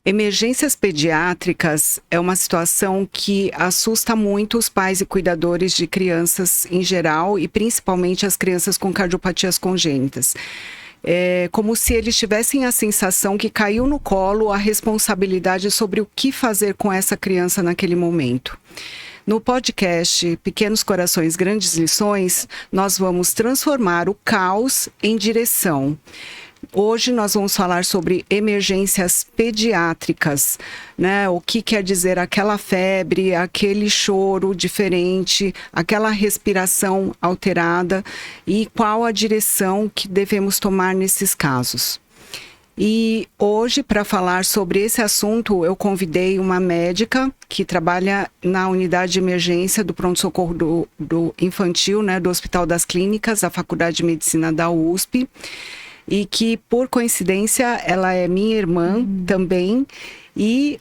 Emergências pediátricas é uma situação que assusta muito os pais e cuidadores de crianças em geral e principalmente as crianças com cardiopatias congênitas. É como se eles tivessem a sensação que caiu no colo a responsabilidade sobre o que fazer com essa criança naquele momento. No podcast Pequenos Corações, Grandes Lições, nós vamos transformar o caos em direção. Hoje nós vamos falar sobre emergências pediátricas, né? O que quer dizer aquela febre, aquele choro diferente, aquela respiração alterada e qual a direção que devemos tomar nesses casos. E hoje, para falar sobre esse assunto, eu convidei uma médica que trabalha na unidade de emergência do pronto-socorro do infantil, né, do Hospital das Clínicas, da Faculdade de Medicina da USP. E que, por coincidência, ela é minha irmã também. E,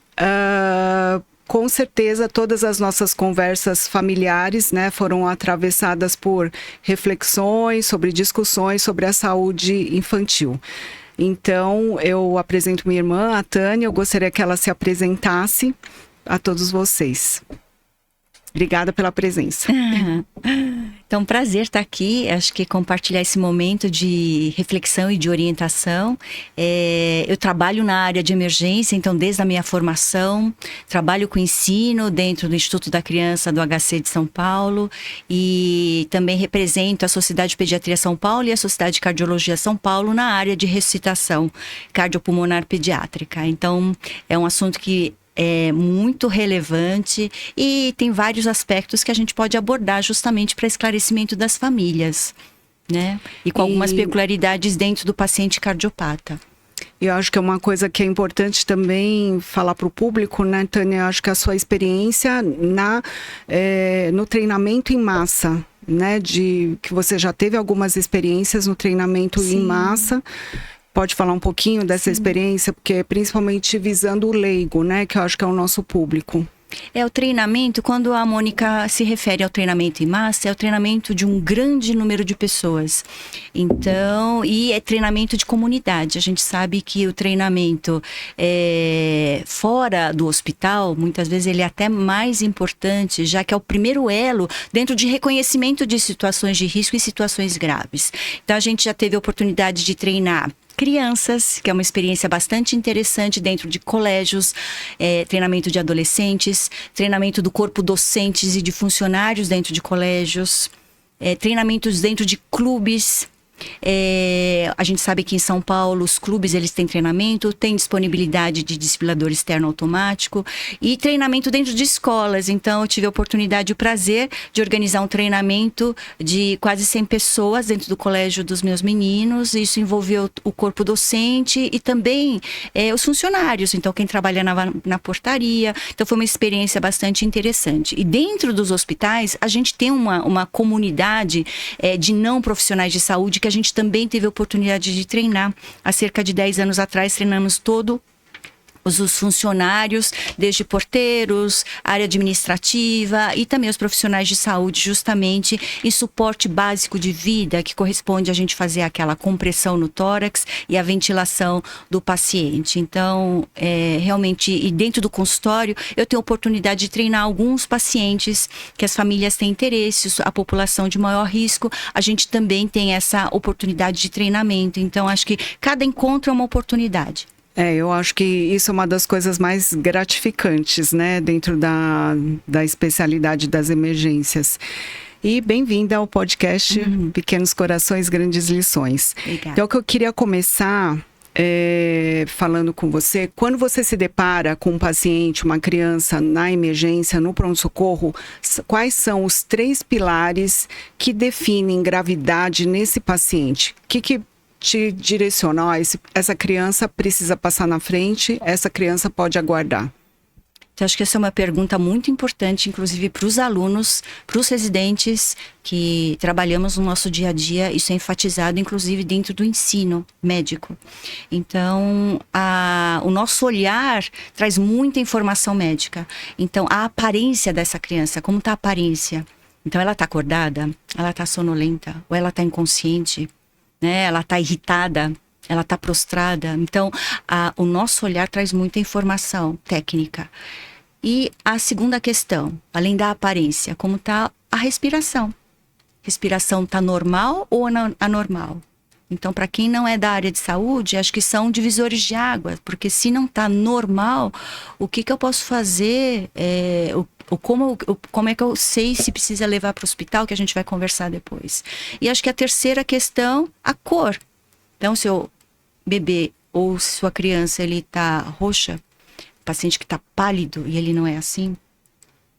com certeza, todas as nossas conversas familiares, né, foram atravessadas por reflexões, sobre discussões sobre a saúde infantil. Então, eu apresento minha irmã, a Tânia. Eu gostaria que ela se apresentasse a todos vocês. Obrigada pela presença. Então, prazer estar aqui, acho que compartilhar esse momento de reflexão e de orientação. Eu trabalho na área de emergência, então desde a minha formação, trabalho com ensino dentro do Instituto da Criança do HC de São Paulo e também represento a Sociedade de Pediatria São Paulo e a Sociedade de Cardiologia São Paulo na área de ressuscitação cardiopulmonar pediátrica. Então, é um assunto que é muito relevante e tem vários aspectos que a gente pode abordar justamente para esclarecimento das famílias, né? E com algumas peculiaridades dentro do paciente cardiopata. Eu acho que é uma coisa que é importante também falar para o público, né, Tânia? Eu acho que a sua experiência no treinamento em massa, né? Que você já teve algumas experiências no treinamento Sim. em massa. Pode falar um pouquinho dessa Sim. experiência, porque principalmente visando o leigo, né, que eu acho que é o nosso público. O treinamento, quando a Mônica se refere ao treinamento em massa, é o treinamento de um grande número de pessoas. Então, e é treinamento de comunidade. A gente sabe que o treinamento fora do hospital, muitas vezes ele é até mais importante, já que é o primeiro elo dentro de reconhecimento de situações de risco e situações graves. Então, a gente já teve a oportunidade de treinar crianças, que é uma experiência bastante interessante dentro de colégios, treinamento de adolescentes, treinamento do corpo docentes e de funcionários dentro de colégios, treinamentos dentro de clubes. A gente sabe que em São Paulo os clubes eles têm treinamento, tem disponibilidade de desfibrilador externo automático e treinamento dentro de escolas. Então eu tive a oportunidade e o prazer de organizar um treinamento de quase 100 pessoas dentro do colégio dos meus meninos. Isso envolveu o corpo docente e também os funcionários, então quem trabalha na portaria. Então foi uma experiência bastante interessante. E dentro dos hospitais a gente tem uma comunidade de não profissionais de saúde que a gente também teve a oportunidade de treinar. Há cerca de 10 anos atrás, treinamos os funcionários, desde porteiros, área administrativa e também os profissionais de saúde, justamente em suporte básico de vida, que corresponde a gente fazer aquela compressão no tórax e a ventilação do paciente. Então, realmente, e dentro do consultório, eu tenho a oportunidade de treinar alguns pacientes que as famílias têm interesse, a população de maior risco, a gente também tem essa oportunidade de treinamento. Então, acho que cada encontro é uma oportunidade. Eu acho que isso é uma das coisas mais gratificantes, né, dentro da especialidade das emergências. E bem-vinda ao podcast Pequenos Corações, Grandes Lições. Obrigada. Então, o que eu queria começar falando com você, quando você se depara com um paciente, uma criança na emergência, no pronto-socorro, quais são os 3 pilares que definem gravidade nesse paciente? O que te direciona, essa criança precisa passar na frente, essa criança pode aguardar? Então, acho que essa é uma pergunta muito importante, inclusive para os alunos, para os residentes que trabalhamos no nosso dia a dia. Isso é enfatizado, inclusive, dentro do ensino médico. Então, o nosso olhar traz muita informação médica. Então, a aparência dessa criança, como está a aparência? Então, ela está acordada? Ela está sonolenta? Ou ela está inconsciente? Né? Ela está irritada? ela está prostrada. Então, o nosso olhar traz muita informação técnica. E a segunda questão, além da aparência, como está a respiração? Respiração está normal ou anormal? Então, para quem não é da área de saúde, acho que são divisores de água, porque se não está normal, o que eu posso fazer? Como é que eu sei se precisa levar para o hospital, que a gente vai conversar depois. E acho que a terceira questão, a cor. Então, seu bebê ou sua criança, ele está roxa, paciente que está pálido e ele não é assim.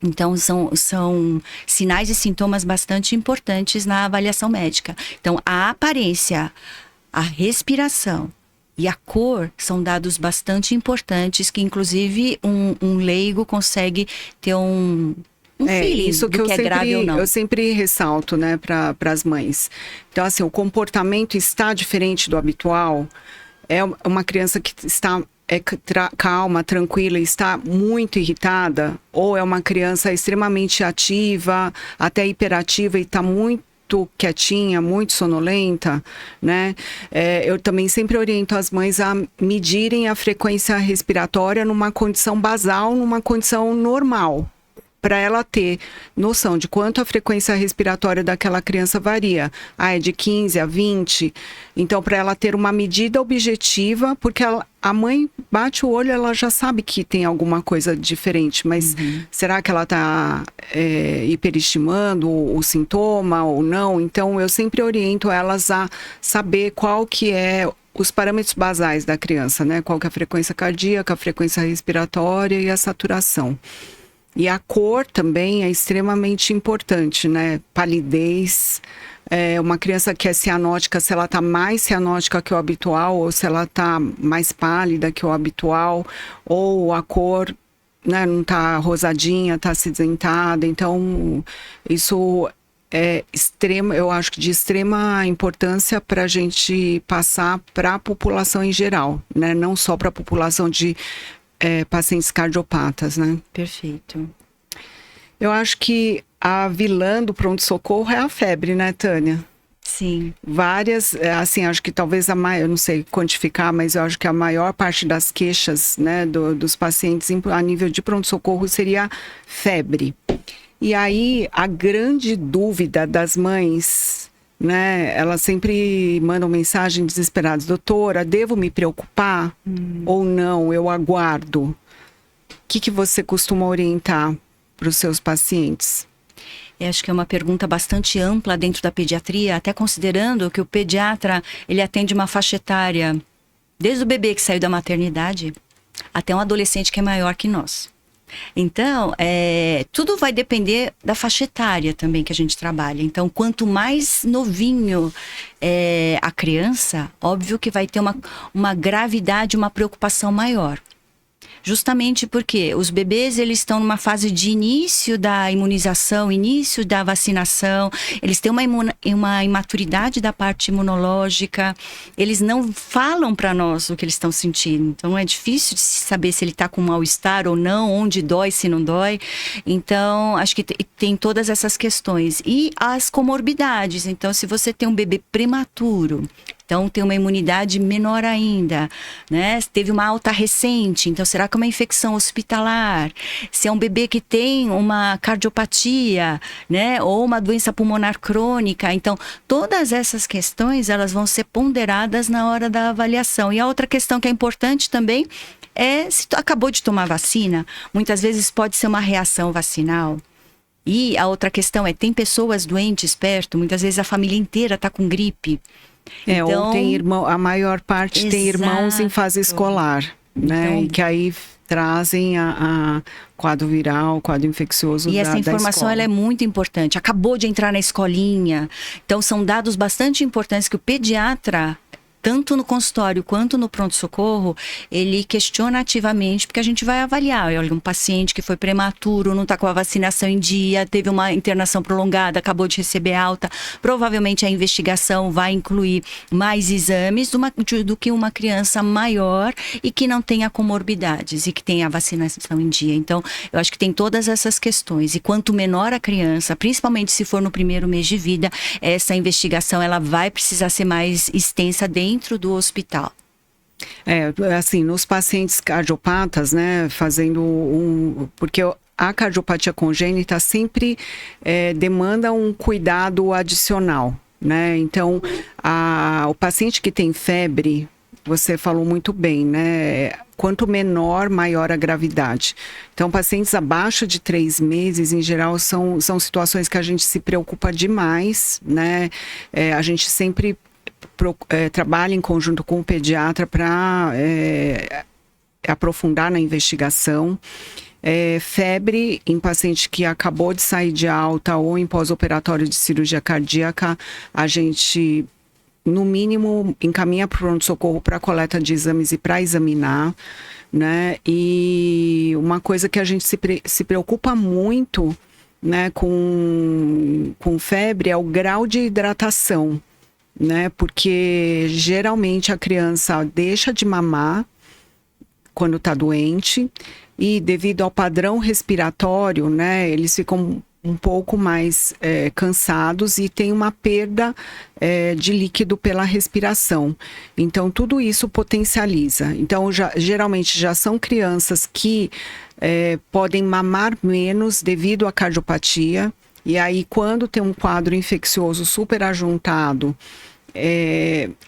Então, são sinais e sintomas bastante importantes na avaliação médica. Então, a aparência, a respiração e a cor são dados bastante importantes que, inclusive, um leigo consegue ter um feeling isso que do que é grave ou não. Eu sempre ressalto, né, para as mães. Então, assim, o comportamento está diferente do habitual. É uma criança que está calma, tranquila, está muito irritada, ou é uma criança extremamente ativa, até hiperativa e está muito quietinha, muito sonolenta, né? Eu também sempre oriento as mães a medirem a frequência respiratória numa condição basal, numa condição normal, para ela ter noção de quanto a frequência respiratória daquela criança varia. É de 15 a 20. Então, para ela ter uma medida objetiva, porque a mãe bate o olho, ela já sabe que tem alguma coisa diferente, mas será que ela está hiperestimando o sintoma ou não? Então, eu sempre oriento elas a saber qual que é os parâmetros basais da criança, né? Qual que é a frequência cardíaca, a frequência respiratória e a saturação. E a cor também é extremamente importante, né? Palidez. Uma criança que é cianótica, se ela está mais cianótica que o habitual, ou se ela está mais pálida que o habitual, ou a cor, né, não está rosadinha, está acinzentada. Então, isso é eu acho que de extrema importância para a gente passar para a população em geral, né? Não só para a população de pacientes cardiopatas, né? Perfeito. Eu acho que a vilã do pronto-socorro é a febre, né, Tânia? Sim. Várias, assim, acho que talvez eu não sei quantificar, mas eu acho que a maior parte das queixas, né, dos pacientes a nível de pronto-socorro seria febre. E aí, a grande dúvida das mães, né, elas sempre mandam mensagens desesperadas: doutora, devo me preocupar ou não? Eu aguardo. O que você costuma orientar para os seus pacientes? Eu acho que é uma pergunta bastante ampla dentro da pediatria, até considerando que o pediatra, ele atende uma faixa etária, desde o bebê que saiu da maternidade, até um adolescente que é maior que nós. Então, tudo vai depender da faixa etária também que a gente trabalha. Então, quanto mais novinho a criança, óbvio que vai ter uma gravidade, uma preocupação maior. Justamente porque os bebês, eles estão numa fase de início da imunização, início da vacinação, eles têm uma imaturidade da parte imunológica, eles não falam para nós o que eles estão sentindo. Então, é difícil de saber se ele está com mal-estar ou não, onde dói, se não dói. Então, acho que tem todas essas questões. E as comorbidades. Então, se você tem um bebê prematuro, então tem uma imunidade menor ainda, né? Teve uma alta recente, então será que é uma infecção hospitalar? Se é um bebê que tem uma cardiopatia, né? Ou uma doença pulmonar crônica. Então, todas essas questões, elas vão ser ponderadas na hora da avaliação. E a outra questão que é importante também é se tu acabou de tomar vacina, muitas vezes pode ser uma reação vacinal. E a outra questão tem pessoas doentes perto, muitas vezes a família inteira está com gripe. Então, ou tem irmão, a maior parte exato. Tem irmãos em fase escolar, né? Então, e que aí trazem a quadro viral, quadro infeccioso e essa informação ela é muito importante. Acabou de entrar na escolinha. Então, são dados bastante importantes que o pediatra, tanto no consultório quanto no pronto-socorro, ele questiona ativamente, porque a gente vai avaliar. Olha, um paciente que foi prematuro, não está com a vacinação em dia, teve uma internação prolongada, acabou de receber alta, provavelmente a investigação vai incluir mais exames do que uma criança maior e que não tenha comorbidades e que tenha a vacinação em dia. Então, eu acho que tem todas essas questões. E quanto menor a criança, principalmente se for no primeiro mês de vida, essa investigação ela vai precisar ser mais extensa dentro dentro do hospital? Assim, nos pacientes cardiopatas, né, porque a cardiopatia congênita sempre demanda um cuidado adicional, né? Então, o paciente que tem febre, você falou muito bem, né? Quanto menor, maior a gravidade. Então, pacientes abaixo de 3 meses, em geral, são situações que a gente se preocupa demais, né? A gente sempre trabalha em conjunto com o pediatra para aprofundar na investigação. Febre em paciente que acabou de sair de alta ou em pós-operatório de cirurgia cardíaca, a gente, no mínimo, encaminha para o pronto-socorro para coleta de exames e para examinar, né? E uma coisa que a gente se preocupa muito, né, com febre é o grau de hidratação, né? Porque geralmente a criança deixa de mamar quando está doente e devido ao padrão respiratório, né, eles ficam um pouco mais cansados e tem uma perda de líquido pela respiração. Então, tudo isso potencializa. Então, geralmente já são crianças que podem mamar menos devido à cardiopatia. E aí, quando tem um quadro infeccioso super ajuntado,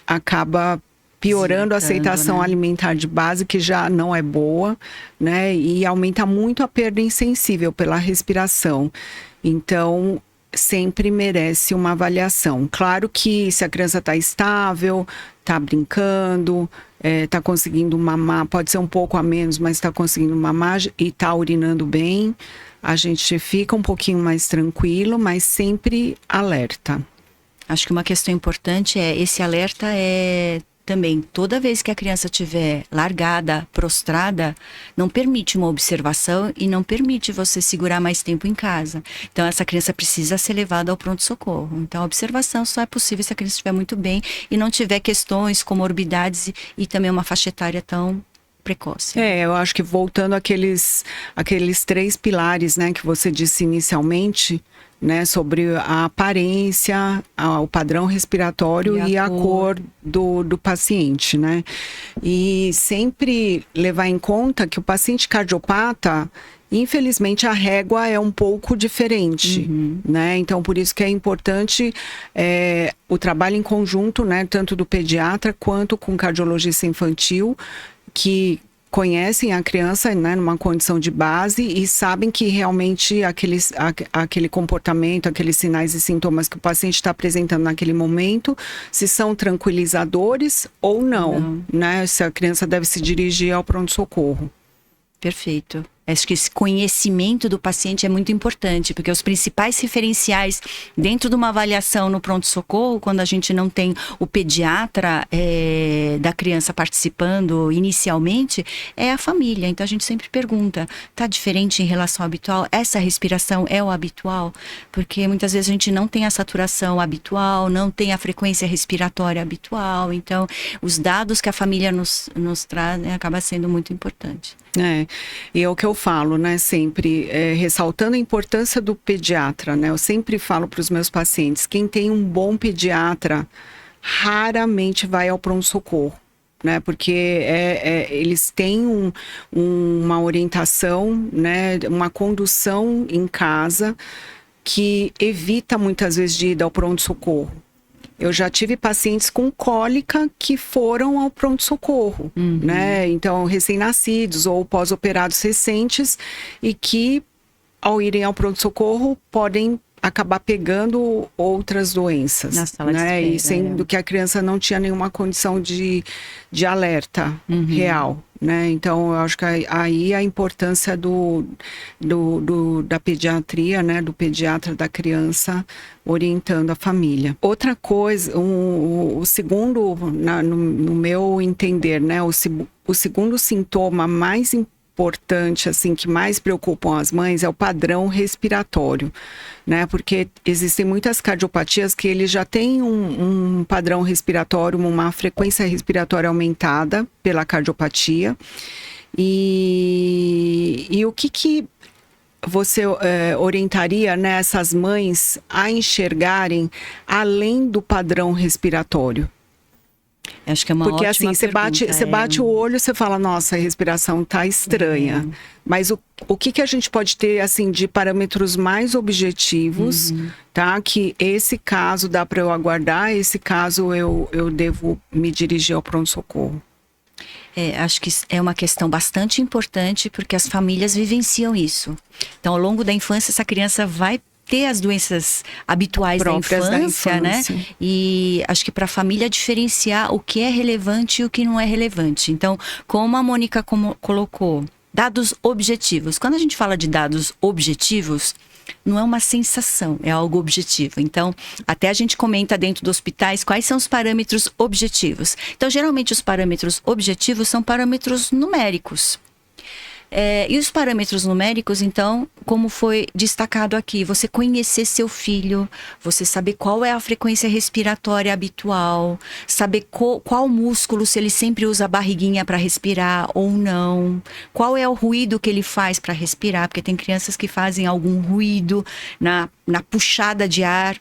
acaba piorando a aceitação, né, alimentar de base, que já não é boa, né? E aumenta muito a perda insensível pela respiração. Então, sempre merece uma avaliação. Claro que se a criança está estável, está brincando, está conseguindo mamar, pode ser um pouco a menos, mas está conseguindo mamar e está urinando bem, a gente fica um pouquinho mais tranquilo, mas sempre alerta. Acho que uma questão importante esse alerta também, toda vez que a criança estiver largada, prostrada, não permite uma observação e não permite você segurar mais tempo em casa. Então, essa criança precisa ser levada ao pronto-socorro. Então, a observação só é possível se a criança estiver muito bem e não tiver questões, comorbidades e também uma faixa etária tão precoce. Eu acho que voltando àqueles 3 pilares, né, que você disse inicialmente, né, sobre a aparência, o padrão respiratório e a cor do paciente, né? E sempre levar em conta que o paciente cardiopata, infelizmente, a régua é um pouco diferente, né? Então, por isso que é importante o trabalho em conjunto, né, tanto do pediatra quanto com o cardiologista infantil, que conhecem a criança, né, numa condição de base e sabem que realmente aquele comportamento, aqueles sinais e sintomas que o paciente está apresentando naquele momento, se são tranquilizadores ou não, né? Se a criança deve se dirigir ao pronto-socorro. Perfeito. Acho que esse conhecimento do paciente é muito importante, porque os principais referenciais dentro de uma avaliação no pronto-socorro, quando a gente não tem o pediatra da criança participando inicialmente, é a família. Então a gente sempre pergunta, tá diferente em relação ao habitual? Essa respiração é o habitual? Porque muitas vezes a gente não tem a saturação habitual, não tem a frequência respiratória habitual. Então os dados que a família nos traz, né, acaba sendo muito importante. E é o que eu falo, né, sempre, ressaltando a importância do pediatra, né, eu sempre falo para os meus pacientes, quem tem um bom pediatra raramente vai ao pronto-socorro, né, porque eles têm uma orientação, né, uma condução em casa que evita muitas vezes de ir ao pronto-socorro. Eu já tive pacientes com cólica que foram ao pronto-socorro, né? Então, recém-nascidos ou pós-operados recentes e que, ao irem ao pronto-socorro, podem acabar pegando outras doenças, na sala de né? espera, E sendo que a criança não tinha nenhuma condição de alerta real, né? Então, eu acho que aí a importância da pediatria, né? Do pediatra da criança orientando a família. Outra coisa, o segundo, no meu entender, né? O segundo sintoma mais importante, assim, que mais preocupam as mães é o padrão respiratório, né? Porque existem muitas cardiopatias que ele já tem um padrão respiratório, uma frequência respiratória aumentada pela cardiopatia. E o que você orientaria, né, essas mães a enxergarem além do padrão respiratório? Acho que é uma Porque ótima assim, você pergunta, bate o olho, você fala, nossa, a respiração tá estranha. Mas o que a gente pode ter, assim, de parâmetros mais objetivos, tá? Que esse caso dá para eu aguardar, esse caso eu devo me dirigir ao pronto-socorro. Acho que é uma questão bastante importante, porque as famílias vivenciam isso. Então, ao longo da infância, essa criança vai ter as doenças habituais da infância, né? E acho que para a família diferenciar o que é relevante e o que não é relevante. Então, como a Mônica colocou, dados objetivos. Quando a gente fala de dados objetivos, não é uma sensação, é algo objetivo. Então, até a gente comenta dentro dos hospitais quais são os parâmetros objetivos. Então, geralmente os parâmetros objetivos são parâmetros numéricos. E os parâmetros numéricos, então, como foi destacado aqui, você conhecer seu filho, você saber qual é a frequência respiratória habitual, saber qual músculo, se ele sempre usa a barriguinha para respirar ou não, qual é o ruído que ele faz para respirar, porque tem crianças que fazem algum ruído na puxada de ar.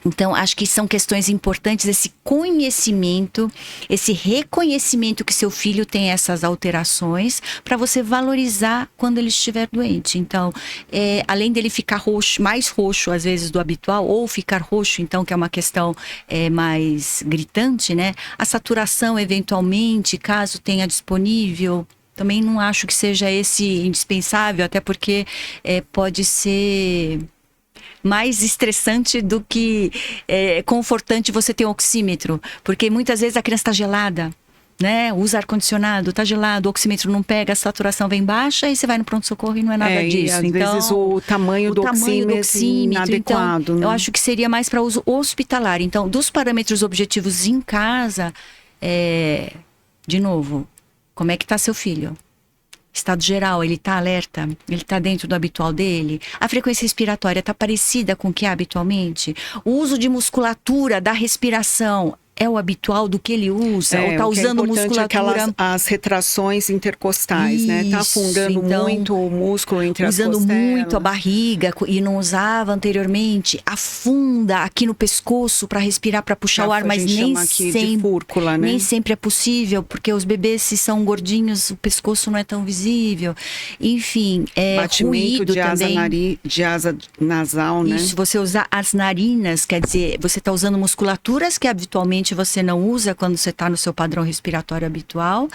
Então, acho que são questões importantes, esse conhecimento, esse reconhecimento que seu filho tem essas alterações, para você valorizar quando ele estiver doente. Então, além dele ficar roxo, mais roxo às vezes do habitual, ou ficar roxo, então, que é uma questão mais gritante, né? A saturação, eventualmente, caso tenha disponível, também não acho que seja esse indispensável, até porque pode ser mais estressante do que confortante você ter um oxímetro, porque muitas vezes a criança está gelada, né? Usa ar-condicionado, está gelado, o oxímetro não pega, a saturação vem baixa e você vai no pronto-socorro e não é nada disso. E às vezes o tamanho do oxímetro inadequado. Então, eu acho que seria mais para uso hospitalar. Então, dos parâmetros objetivos em casa, de novo, como é que está seu filho? Estado geral, ele está alerta? Ele está dentro do habitual dele? A frequência respiratória está parecida com o que é habitualmente? O uso de musculatura da respiração é o habitual do que ele usa? Ou está usando musculatura? As retrações intercostais, né? Está afundando muito o músculo entre as costelas. Usando muito a barriga e não usava anteriormente. Afunda aqui no pescoço para respirar, para puxar o ar, mas nem sempre, de fúrcula, né? Nem sempre é possível, porque os bebês, se são gordinhos, o pescoço não é tão visível. Enfim, batimento de asa nasal, né? Isso, você usar as narinas, quer dizer, você está usando musculaturas que habitualmente você não usa quando você está no seu padrão respiratório habitual.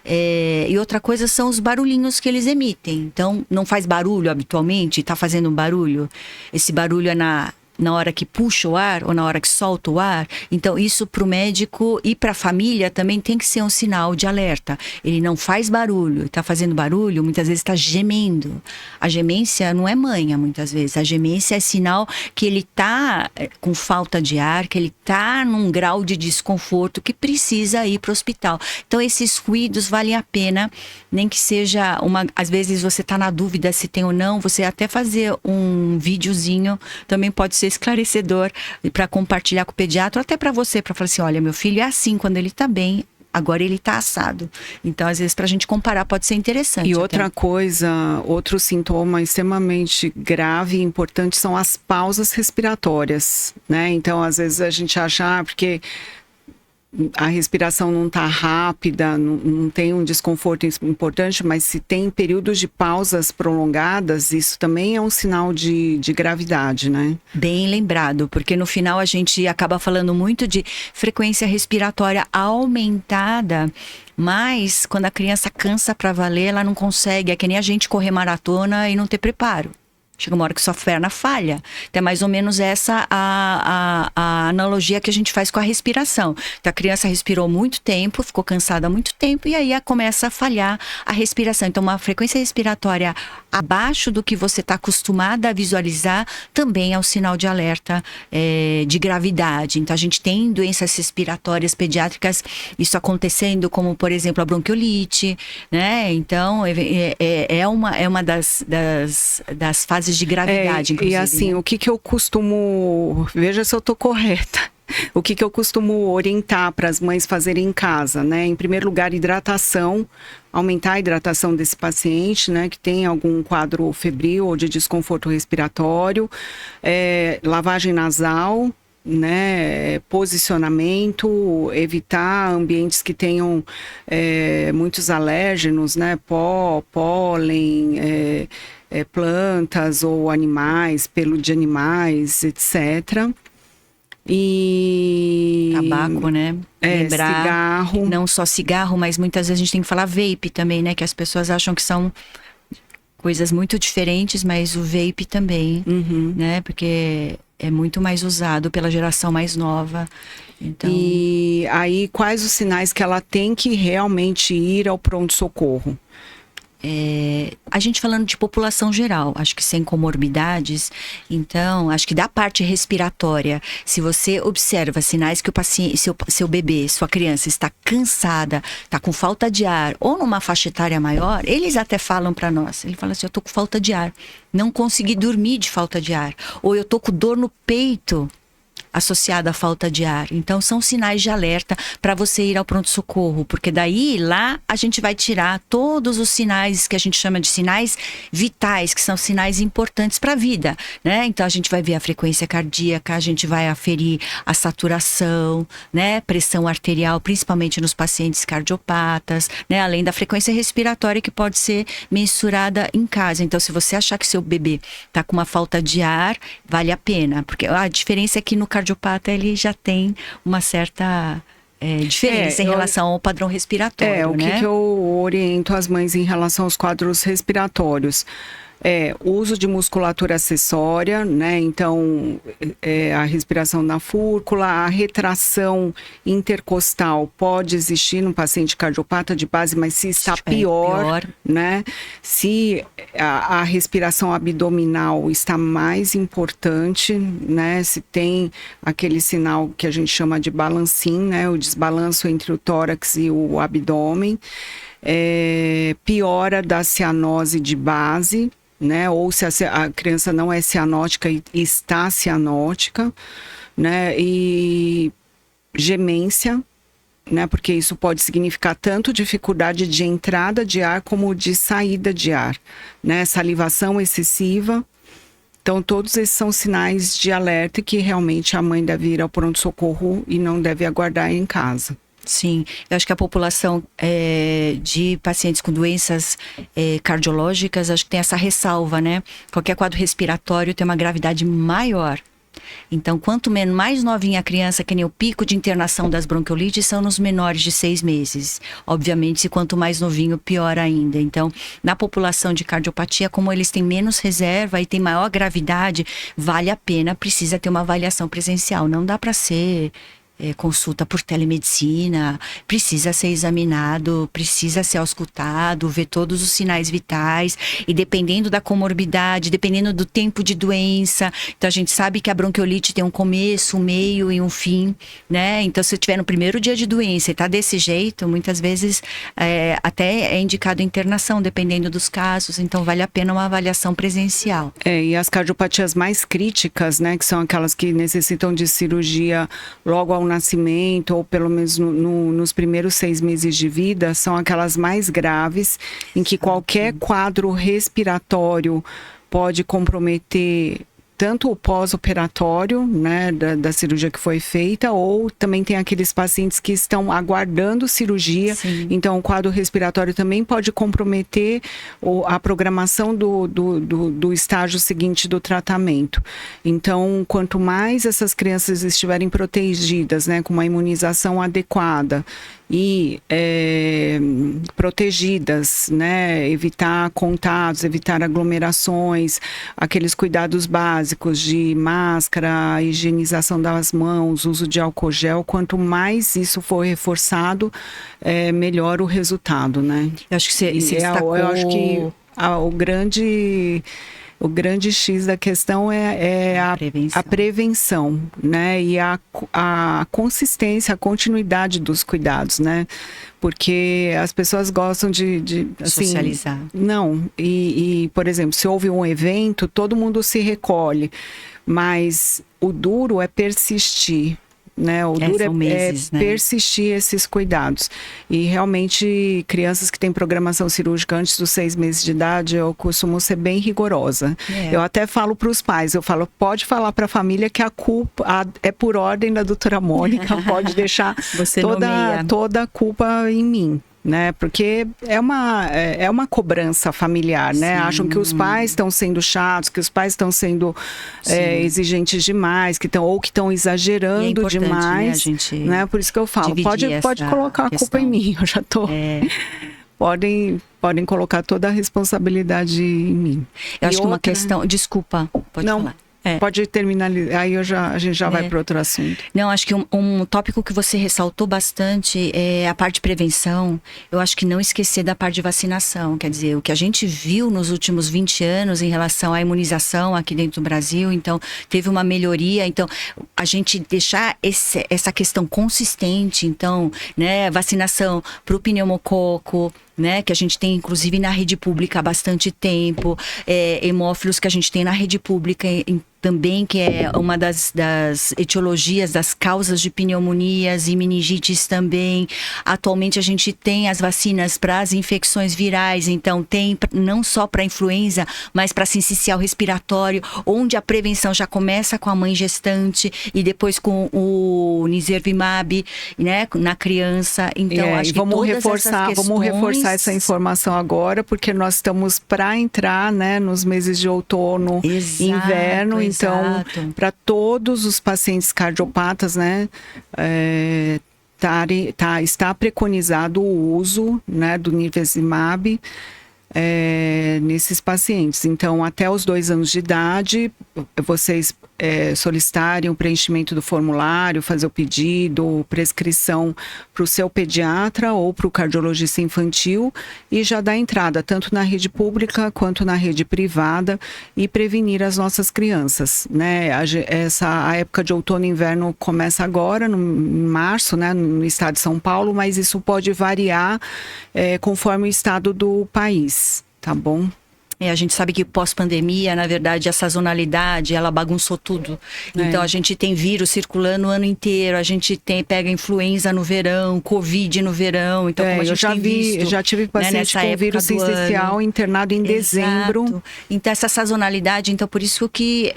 E outra coisa são os barulhinhos que eles emitem. Então, não faz barulho habitualmente, está fazendo um barulho. Esse barulho é na hora que puxa o ar ou na hora que solta o ar. Então, isso para o médico e para a família também tem que ser um sinal de alerta. Ele não faz barulho, está fazendo barulho, muitas vezes está gemendo. A gemência não é manha, muitas vezes. A gemência é sinal que ele está com falta de ar, que ele está num grau de desconforto que precisa ir para o hospital. Então, esses ruídos valem a pena, nem que seja às vezes você está na dúvida se tem ou não, você até fazer um videozinho também pode ser esclarecedor para compartilhar com o pediatra, até para você, para falar assim, olha, meu filho é assim quando ele está bem, agora ele está assado. Então, às vezes, para a gente comparar, pode ser interessante. E outra coisa, outro sintoma extremamente grave e importante são as pausas respiratórias, né? Então, às vezes a gente acha, porque a respiração não está rápida, não tem um desconforto importante, mas se tem períodos de pausas prolongadas, isso também é um sinal de gravidade, né? Bem lembrado, porque no final a gente acaba falando muito de frequência respiratória aumentada, mas quando a criança cansa para valer, ela não consegue, é que nem a gente correr maratona e não ter preparo. Chega uma hora que sua perna falha. Então, é mais ou menos essa a analogia que a gente faz com a respiração. Então, a criança respirou muito tempo, ficou cansada há muito tempo, e aí começa a falhar a respiração. Então, uma frequência respiratória abaixo do que você está acostumada a visualizar também é um sinal de alerta de gravidade. Então, a gente tem doenças respiratórias pediátricas, isso acontecendo, como, por exemplo, a bronquiolite, né? Então, é uma das fases de gravidade, inclusive. E assim, o que eu costumo... Veja se eu estou correta. O que eu costumo orientar para as mães fazerem em casa, né? Em primeiro lugar, hidratação, aumentar a hidratação desse paciente, né? Que tem algum quadro febril ou de desconforto respiratório, lavagem nasal, né, posicionamento, evitar ambientes que tenham muitos alérgenos, né, pó, pólen, plantas ou animais, pelo de animais, etc. E Tabaco, né? Lembrar, cigarro. não só cigarro, mas muitas vezes a gente tem que falar vape também, né? Que as pessoas acham que são coisas muito diferentes, mas o vape também, né? Porque é muito mais usado pela geração mais nova. Então... E aí, quais os sinais que ela tem que realmente ir ao pronto-socorro? A gente falando de população geral, acho que sem comorbidades, então, acho que da parte respiratória, se você observa sinais que o paciente, seu bebê, sua criança está cansada, está com falta de ar, ou numa faixa etária maior, eles até falam para nós, ele fala assim, eu tô com falta de ar, não consegui dormir de falta de ar, ou eu tô com dor no peito, associada à falta de ar. Então, são sinais de alerta para você ir ao pronto-socorro, porque daí, lá, a gente vai tirar todos os sinais que a gente chama de sinais vitais, que são sinais importantes para a vida, né? Então, a gente vai ver a frequência cardíaca, a gente vai aferir a saturação, né? Pressão arterial, principalmente nos pacientes cardiopatas, né? Além da frequência respiratória que pode ser mensurada em casa. Então, se você achar que seu bebê está com uma falta de ar, vale a pena, porque a diferença é que no cardiopata ele já tem uma certa diferença em relação ao padrão respiratório, o que eu oriento as mães em relação aos quadros respiratórios? Uso de musculatura acessória, né? Então, a respiração na fúrcula, a retração intercostal pode existir no paciente cardiopata de base, mas se está pior, né? Se a respiração abdominal está mais importante, né? Se tem aquele sinal que a gente chama de balancim, né? O desbalanço entre o tórax e o abdômen. Piora da cianose de base, né? Ou se a criança não é cianótica e está cianótica, né? E gemência, né? Porque isso pode significar tanto dificuldade de entrada de ar como de saída de ar, né? Salivação excessiva. Então, todos esses são sinais de alerta que realmente a mãe deve ir ao pronto-socorro e não deve aguardar em casa. Sim, eu acho que a população de pacientes com doenças cardiológicas, acho que tem essa ressalva, né? Qualquer quadro respiratório tem uma gravidade maior. Então, quanto mais novinha a criança, que nem o pico de internação das bronquiolites são nos menores de 6 meses. Obviamente, se quanto mais novinho, pior ainda. Então, na população de cardiopatia, como eles têm menos reserva e têm maior gravidade, vale a pena, precisa ter uma avaliação presencial. Não dá para ser... consulta por telemedicina, precisa ser examinado, precisa ser auscultado, ver todos os sinais vitais e dependendo da comorbidade, dependendo do tempo de doença, então a gente sabe que a bronquiolite tem um começo, um meio e um fim, né? Então se eu tiver no primeiro dia de doença e tá desse jeito, muitas vezes até é indicado internação, dependendo dos casos, então vale a pena uma avaliação presencial. E as cardiopatias mais críticas, né, que são aquelas que necessitam de cirurgia logo ao nascimento ou pelo menos nos primeiros 6 meses de vida, são aquelas mais graves, em que qualquer quadro respiratório pode comprometer tanto o pós-operatório, né, da cirurgia que foi feita, ou também tem aqueles pacientes que estão aguardando cirurgia. Sim. Então o quadro respiratório também pode comprometer a programação do estágio seguinte do tratamento. Então, quanto mais essas crianças estiverem protegidas, né, com uma imunização adequada e protegidas, né, evitar contatos, evitar aglomerações, aqueles cuidados básicos de máscara, higienização das mãos, uso de álcool gel, quanto mais isso for reforçado, melhor o resultado, né? Eu acho que você destacou... Eu acho que o grande X da questão é a prevenção, né? E a consistência, a continuidade dos cuidados, né? Porque as pessoas gostam de assim, socializar. Não, por exemplo, se houve um evento, todo mundo se recolhe. Mas o duro é persistir, né? O duro são meses, né? persistir esses cuidados. E realmente, crianças que têm programação cirúrgica antes dos 6 meses de idade, eu costumo ser bem rigorosa. Eu até falo para os pais, eu falo, pode falar para a família que a culpa é por ordem da doutora Mônica, pode deixar toda a culpa em mim. Né? Porque é uma cobrança familiar, né? Sim. Acham que os pais estão sendo chatos, que os pais estão sendo exigentes demais, que estão exagerando demais. Né, a gente, né? Por isso que eu falo, pode colocar a culpa em mim, eu já estou... Podem colocar toda a responsabilidade em mim. Eu acho que uma questão... Desculpa, pode falar. Pode terminar, aí a gente já vai para outro assunto. Não, acho que um tópico que você ressaltou bastante é a parte de prevenção. Eu acho que não esquecer da parte de vacinação. Quer dizer, o que a gente viu nos últimos 20 anos em relação à imunização aqui dentro do Brasil, então teve uma melhoria. Então, a gente deixar essa questão consistente, então, né, vacinação para o pneumococo, né, que a gente tem inclusive na rede pública há bastante tempo, hemófilos que a gente tem na rede pública também, que é uma das etiologias, das causas de pneumonias e meningites também. Atualmente a gente tem as vacinas para as infecções virais, então tem não só para influenza, mas para sincicial respiratório, onde a prevenção já começa com a mãe gestante e depois com o Nirsevimab, né, na criança. Então acho que vamos reforçar essa informação agora, porque nós estamos para entrar, né, nos meses de outono e inverno. Então, para todos os pacientes cardiopatas, né, está preconizado o uso, né, do Nirsevimab nesses pacientes. Então, até os 2 anos de idade, vocês solicitarem o preenchimento do formulário, fazer o pedido, prescrição para o seu pediatra ou para o cardiologista infantil e já dar entrada tanto na rede pública quanto na rede privada e prevenir as nossas crianças, né? A época de outono e inverno começa agora, em março, né, no estado de São Paulo, mas isso pode variar conforme o estado do país, tá bom? A gente sabe que pós-pandemia, na verdade, a sazonalidade, ela bagunçou tudo. Então, a gente tem vírus circulando o ano inteiro, a gente pega influenza no verão, Covid no verão. Então, como a gente já tive paciente com vírus sincicial internado em dezembro. Então, essa sazonalidade, então, por isso que,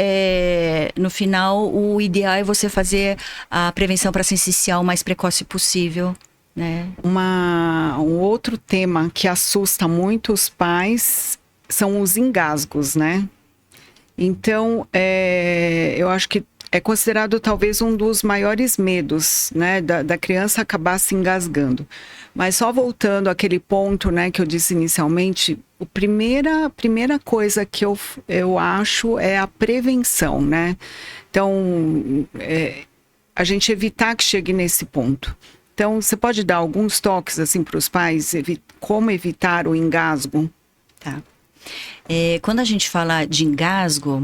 no final, o ideal é você fazer a prevenção para sincicial o mais precoce possível. Né? Um outro tema que assusta muito os pais são os engasgos, né? Então, eu acho que é considerado talvez um dos maiores medos, né, da criança acabar se engasgando. Mas só voltando àquele ponto, né, que eu disse inicialmente, a primeira coisa que eu acho é a prevenção, né? Então, a gente evitar que chegue nesse ponto. Então, você pode dar alguns toques assim para os pais, como evitar o engasgo? Tá. Quando a gente fala de engasgo,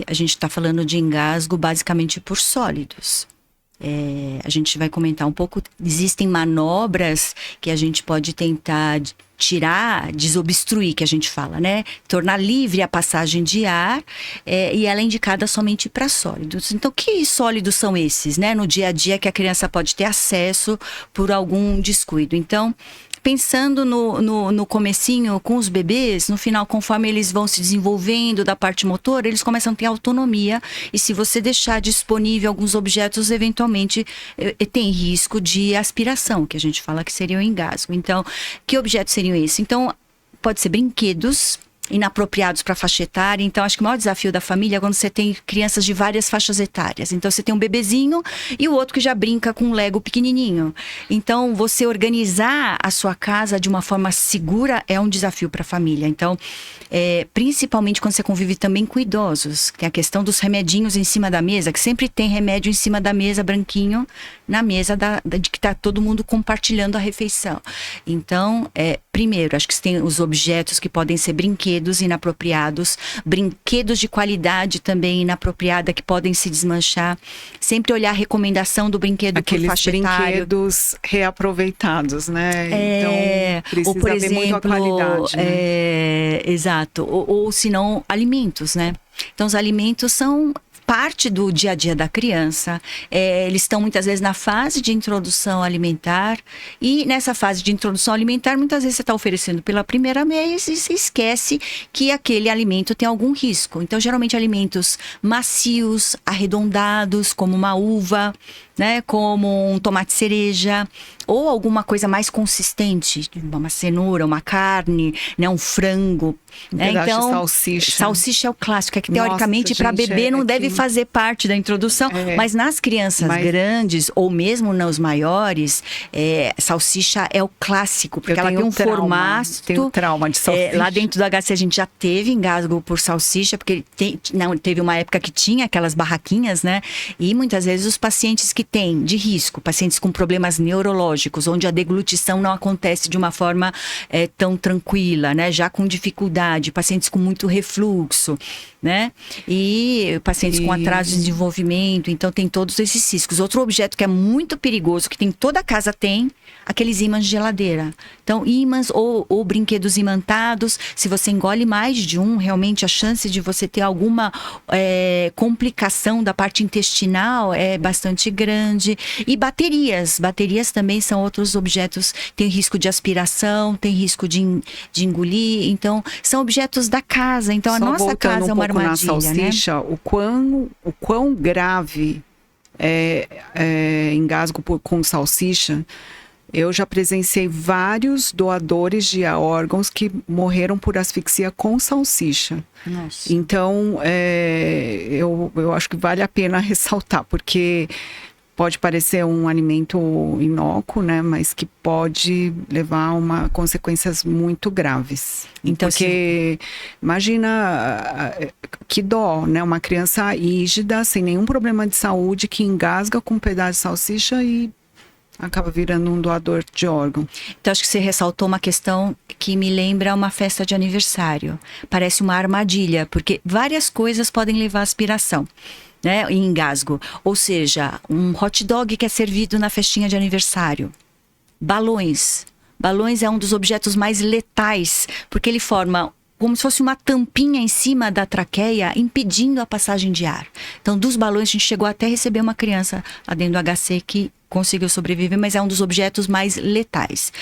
a gente está falando de engasgo basicamente por sólidos. A gente vai comentar um pouco, existem manobras que a gente pode tentar tirar, desobstruir, que a gente fala, né? Tornar livre a passagem de ar, e ela é indicada somente para sólidos. Então, que sólidos são esses, né? No dia a dia que a criança pode ter acesso por algum descuido. Então, pensando no comecinho com os bebês, no final, conforme eles vão se desenvolvendo da parte motora, eles começam a ter autonomia. E se você deixar disponível alguns objetos, eventualmente tem risco de aspiração, que a gente fala que seria o engasgo. Então, que objetos seriam esses? Então, pode ser brinquedos inapropriados para faixa etária. Então, acho que o maior desafio da família é quando você tem crianças de várias faixas etárias. Então, você tem um bebezinho e o outro que já brinca com um Lego pequenininho. Então, você organizar a sua casa de uma forma segura é um desafio para a família. Então, principalmente quando você convive também com idosos. Tem a questão dos remedinhos em cima da mesa, que sempre tem remédio em cima da mesa, branquinho, na mesa de que está todo mundo compartilhando a refeição. Então, primeiro, acho que você tem os objetos que podem ser brinquedos inapropriados, brinquedos de qualidade também inapropriada que podem se desmanchar. Sempre olhar a recomendação do brinquedo por faixa etária. Aqueles brinquedos reaproveitados, né? Então, precisa ou, por exemplo, ver muito a qualidade. Né? Exato. Ou se não, alimentos, né? Então, os alimentos são parte do dia a dia da criança. Eles estão muitas vezes na fase de introdução alimentar, e nessa fase de introdução alimentar, muitas vezes você está oferecendo pela primeira vez e se esquece que aquele alimento tem algum risco. Então, geralmente alimentos macios, arredondados, como uma uva, né, como um tomate cereja, ou alguma coisa mais consistente, uma cenoura, uma carne, né, um frango. Né? Então, salsicha. Salsicha é o clássico, é que teoricamente para bebê não deve fazer parte da introdução, mas nas crianças grandes, ou mesmo nos maiores, salsicha é o clássico, porque ela tem um formato. Tem um trauma de salsicha. Lá dentro do HC a gente já teve engasgo por salsicha, porque teve uma época que tinha aquelas barraquinhas, né? E muitas vezes os pacientes que têm de risco, pacientes com problemas neurológicos, onde a deglutição não acontece de uma forma tão tranquila, né? Já com dificuldade, pacientes com muito refluxo, né? E pacientes com atraso de desenvolvimento, então tem todos esses riscos. Outro objeto que é muito perigoso, que toda casa tem, aqueles ímãs de geladeira. Então, ímãs ou brinquedos imantados, se você engole mais de um, realmente a chance de você ter alguma complicação da parte intestinal é bastante grande. E baterias também são outros objetos, tem risco de aspiração, tem risco de engolir, então são objetos da casa. Então, a nossa casa é uma armadilha, na salsicha, né? O quão grave é engasgo com salsicha. Eu já presenciei vários doadores de órgãos que morreram por asfixia com salsicha. Nossa. Então, eu acho que vale a pena ressaltar, porque pode parecer um alimento inócuo, né? Mas que pode levar a consequências muito graves. Então, porque imagina que dó, né? Uma criança rígida, sem nenhum problema de saúde, que engasga com um pedaço de salsicha e acaba virando um doador de órgão. Então, acho que você ressaltou uma questão que me lembra uma festa de aniversário. Parece uma armadilha, porque várias coisas podem levar à aspiração, né? E engasgo. Ou seja, um hot dog que é servido na festinha de aniversário. Balões. Balões é um dos objetos mais letais, porque ele forma como se fosse uma tampinha em cima da traqueia, impedindo a passagem de ar. Então, dos balões, a gente chegou até a receber uma criança lá dentro do HC que conseguiu sobreviver, mas é um dos objetos mais letais.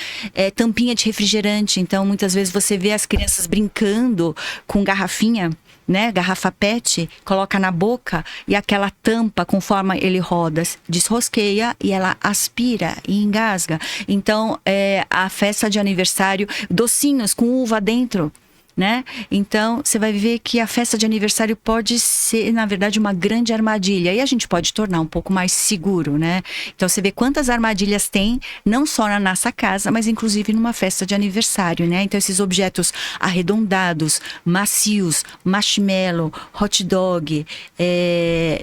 Tampinha de refrigerante, então muitas vezes você vê as crianças brincando com garrafinha, né, garrafa PET, coloca na boca e aquela tampa, conforme ele roda, desrosqueia e ela aspira e engasga. Então, a festa de aniversário, docinhos com uva dentro, né? Então, você vai ver que a festa de aniversário pode ser, na verdade, uma grande armadilha. E a gente pode tornar um pouco mais seguro, né? Então, você vê quantas armadilhas tem, não só na nossa casa, mas inclusive numa festa de aniversário, né? Então, esses objetos arredondados, macios, marshmallow, hot dog,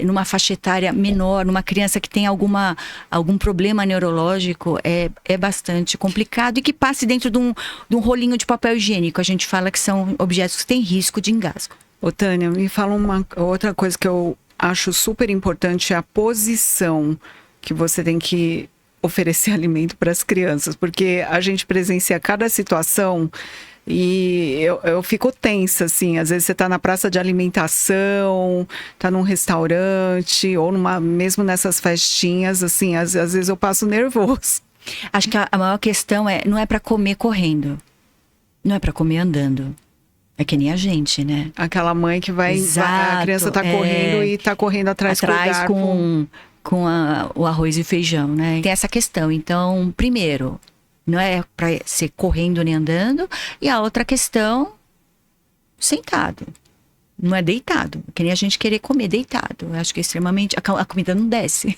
numa faixa etária menor, numa criança que tem algum problema neurológico, é bastante complicado. E que passe dentro de um rolinho de papel higiênico. A gente fala que são objetos que têm risco de engasgo. Ô, Tânia, me fala outra coisa que eu acho super importante, é a posição que você tem que oferecer alimento para as crianças, porque a gente presencia cada situação e eu fico tensa, assim. Às vezes você está na praça de alimentação, está num restaurante, ou mesmo nessas festinhas, assim, às vezes eu passo nervoso. Acho que a maior questão não é para comer correndo, não é para comer andando. É que nem a gente, né? Aquela mãe que a criança tá correndo e tá correndo atrás com o arroz e feijão, né? Tem essa questão. Então, primeiro, não é para ser correndo nem andando. E a outra questão, sentado. Não é deitado, que nem a gente querer comer deitado. Eu acho que é extremamente... A comida não desce,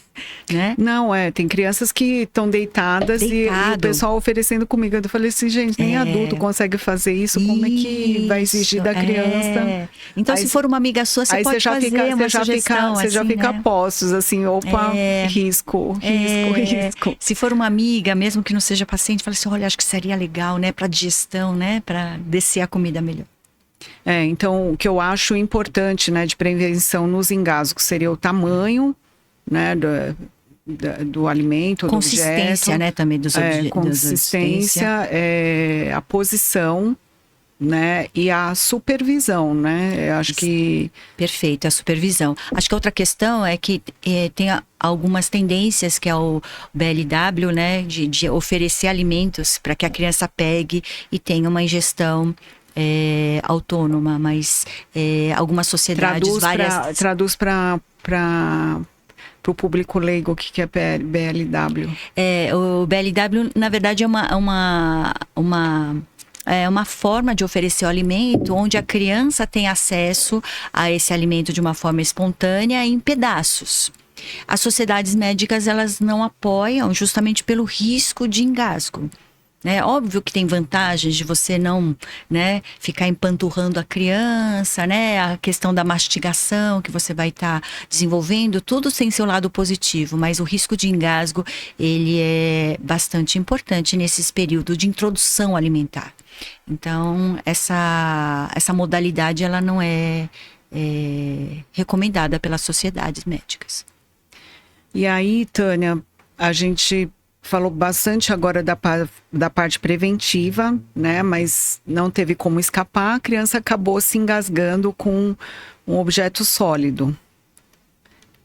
né? Não, tem crianças que estão deitadas e o pessoal oferecendo comida. Eu falei assim, gente, nem adulto consegue fazer isso. Como é que vai exigir da criança? Então, aí, se for uma amiga sua, você pode fazer uma sugestão. Você já fica a postos, assim, opa, risco. Se for uma amiga, mesmo que não seja paciente, fala assim, olha, acho que seria legal, né? Para digestão, né? Para descer a comida melhor. Então, o que eu acho importante, né, de prevenção nos engasgos seria o tamanho, né, do alimento, consistência, do objeto, né, também dos objetos. Consistência, a posição, né? E a supervisão, né? Eu acho que... Perfeito, a supervisão. Acho que a outra questão é que tem algumas tendências, que é o BLW, né? De oferecer alimentos para que a criança pegue e tenha uma ingestão autônoma, mas algumas sociedades... Traduz para o público leigo o que é BLW. O BLW, na verdade, é uma forma de oferecer o alimento onde a criança tem acesso a esse alimento de uma forma espontânea em pedaços. As sociedades médicas, elas não apoiam justamente pelo risco de engasgo. Óbvio que tem vantagens de você não, né, ficar empanturrando a criança, né, a questão da mastigação que você vai estar desenvolvendo, tudo tem seu lado positivo, mas o risco de engasgo, ele é bastante importante nesses períodos de introdução alimentar. Então, essa modalidade, ela não é recomendada pelas sociedades médicas. E aí, Tânia, a gente falou bastante agora da parte preventiva, né? Mas não teve como escapar, a criança acabou se engasgando com um objeto sólido.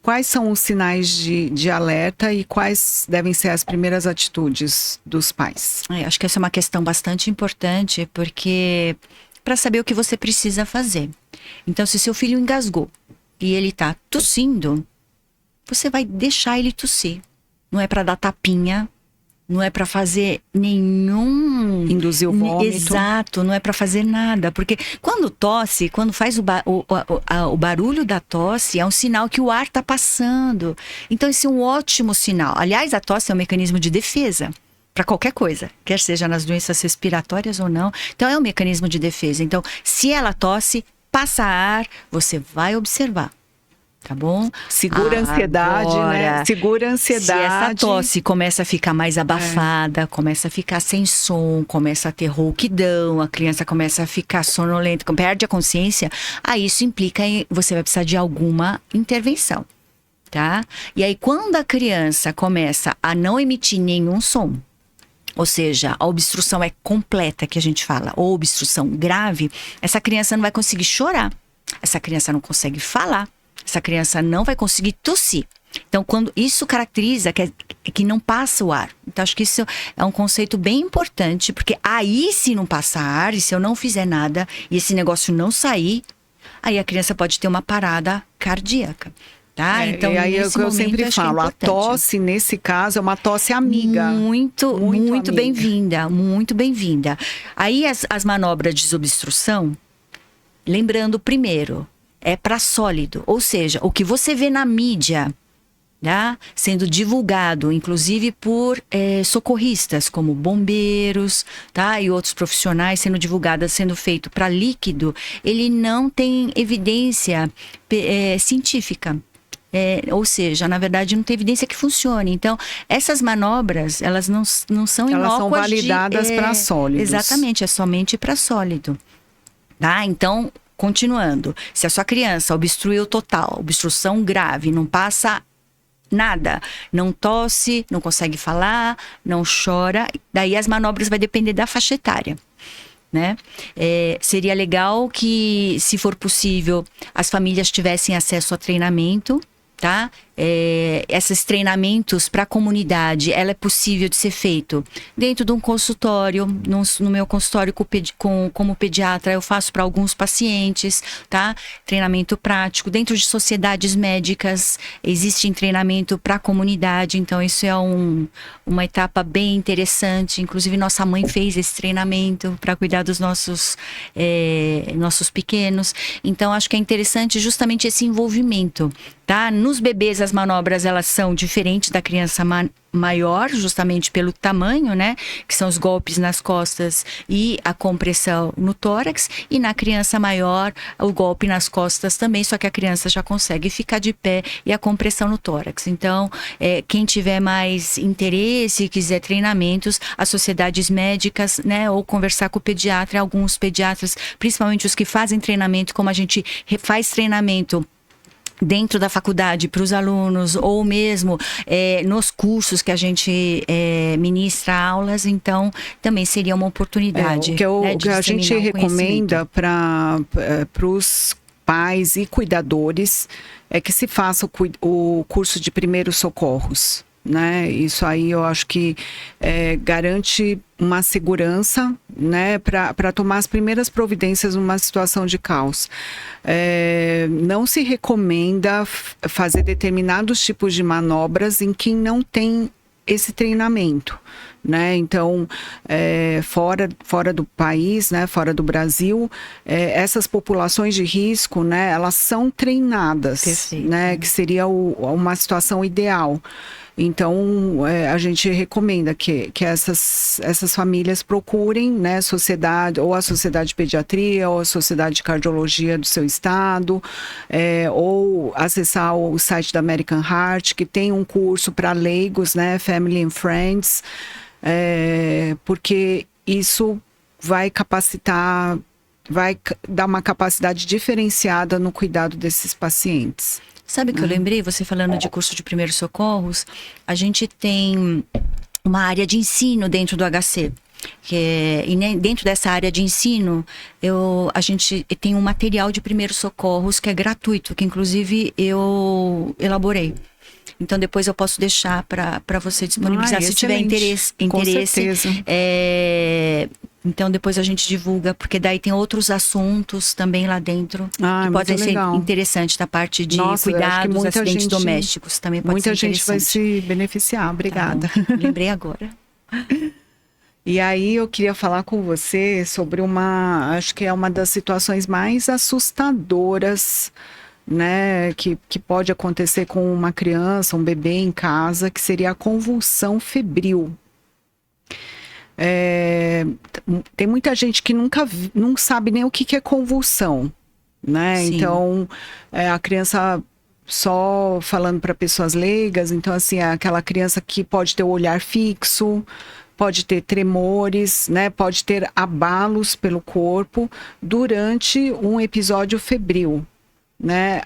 Quais são os sinais de alerta e quais devem ser as primeiras atitudes dos pais? Acho que essa é uma questão bastante importante, porque para saber o que você precisa fazer. Então, se seu filho engasgou e ele está tossindo, você vai deixar ele tossir. Não é para dar tapinha, não é para fazer nenhum... Induzir o vômito. Exato, não é para fazer nada. Porque quando tosse, quando faz o barulho da tosse, é um sinal que o ar está passando. Então, esse é um ótimo sinal. Aliás, a tosse é um mecanismo de defesa para qualquer coisa, quer seja nas doenças respiratórias ou não. Então, é um mecanismo de defesa. Então, se ela tosse, passa ar, você vai observar. Tá bom? Segura a ansiedade, né? Segura a ansiedade. Se essa tosse começa a ficar mais abafada, começa a ficar sem som, começa a ter rouquidão, a criança começa a ficar sonolenta, perde a consciência, aí isso implica em você vai precisar de alguma intervenção, tá? E aí quando a criança começa a não emitir nenhum som, ou seja, a obstrução é completa, que a gente fala, ou obstrução grave, essa criança não vai conseguir chorar, essa criança não consegue falar, essa criança não vai conseguir tossir. Então, quando isso caracteriza que não passa o ar. Então, acho que isso é um conceito bem importante, porque aí, se não passar ar, e se eu não fizer nada, e esse negócio não sair, aí a criança pode ter uma parada cardíaca. Tá? Então, e aí é o que eu sempre falo, a tosse, nesse caso, é uma tosse amiga. Muito bem-vinda, muito bem-vinda. Aí, as manobras de desobstrução, lembrando primeiro, é para sólido, ou seja, o que você vê na mídia, tá? Sendo divulgado, inclusive por socorristas, como bombeiros, tá? E outros profissionais sendo divulgadas, sendo feito para líquido, ele não tem evidência científica. Ou seja, na verdade, não tem evidência que funcione. Então, essas manobras, elas não são inócuas. Elas são validadas para sólidos. Exatamente, é somente para sólido. Tá? Então, continuando, se a sua criança obstruiu total, obstrução grave, não passa nada, não tosse, não consegue falar, não chora, daí as manobras vai depender da faixa etária. Né? Seria legal que, se for possível, as famílias tivessem acesso a treinamento, tá? Esses treinamentos para a comunidade, ela é possível de ser feito dentro de um consultório, no meu consultório como pediatra, eu faço para alguns pacientes, tá? Treinamento prático, dentro de sociedades médicas, existe treinamento para a comunidade, então isso é uma etapa bem interessante, inclusive nossa mãe fez esse treinamento para cuidar dos nossos pequenos, então acho que é interessante justamente esse envolvimento, tá? Nos bebês, as manobras, elas são diferentes da criança maior, justamente pelo tamanho, né? Que são os golpes nas costas e a compressão no tórax. E na criança maior, o golpe nas costas também, só que a criança já consegue ficar de pé e a compressão no tórax. Então, quem tiver mais interesse e quiser treinamentos, as sociedades médicas, né? Ou conversar com o pediatra, alguns pediatras, principalmente os que fazem treinamento, como a gente faz treinamento dentro da faculdade para os alunos, ou mesmo nos cursos que a gente ministra aulas, então também seria uma oportunidade. O que a gente recomenda para os pais e cuidadores é que se faça o curso de primeiros socorros, né? Isso aí eu acho que garante uma segurança, né, para tomar as primeiras providências numa situação de caos. Não se recomenda fazer determinados tipos de manobras em quem não tem esse treinamento, né? Então, fora do país, né, fora do Brasil, essas populações de risco, né, elas são treinadas. Perfeito. Né, que seria uma situação ideal. Então, a gente recomenda que essas famílias procurem, né, ou a Sociedade de Pediatria, ou a Sociedade de Cardiologia do seu estado, ou acessar o site da American Heart, que tem um curso para leigos, né, Family and Friends, porque isso vai capacitar, vai dar uma capacidade diferenciada no cuidado desses pacientes. Sabe o que eu lembrei, você falando de curso de primeiros socorros, a gente tem uma área de ensino dentro do HC. E dentro dessa área de ensino, a gente tem um material de primeiros socorros que é gratuito, que inclusive eu elaborei. Então, depois eu posso deixar para você disponibilizar, se tiver interesse. Com certeza. Então, depois a gente divulga, porque daí tem outros assuntos também lá dentro que podem ser interessantes da parte de cuidados, acidentes domésticos. Também pode ser interessante. Muita gente vai se beneficiar. Obrigada. Tá, lembrei agora. E aí eu queria falar com você sobre acho que é uma das situações mais assustadoras, né, que pode acontecer com uma criança, um bebê em casa, que seria a convulsão febril. Tem muita gente que não sabe nem o que é convulsão, né? Sim. Então, a criança, só falando para pessoas leigas, então assim, é aquela criança que pode ter o olhar fixo, pode ter tremores, né? Pode ter abalos pelo corpo durante um episódio febril. Né?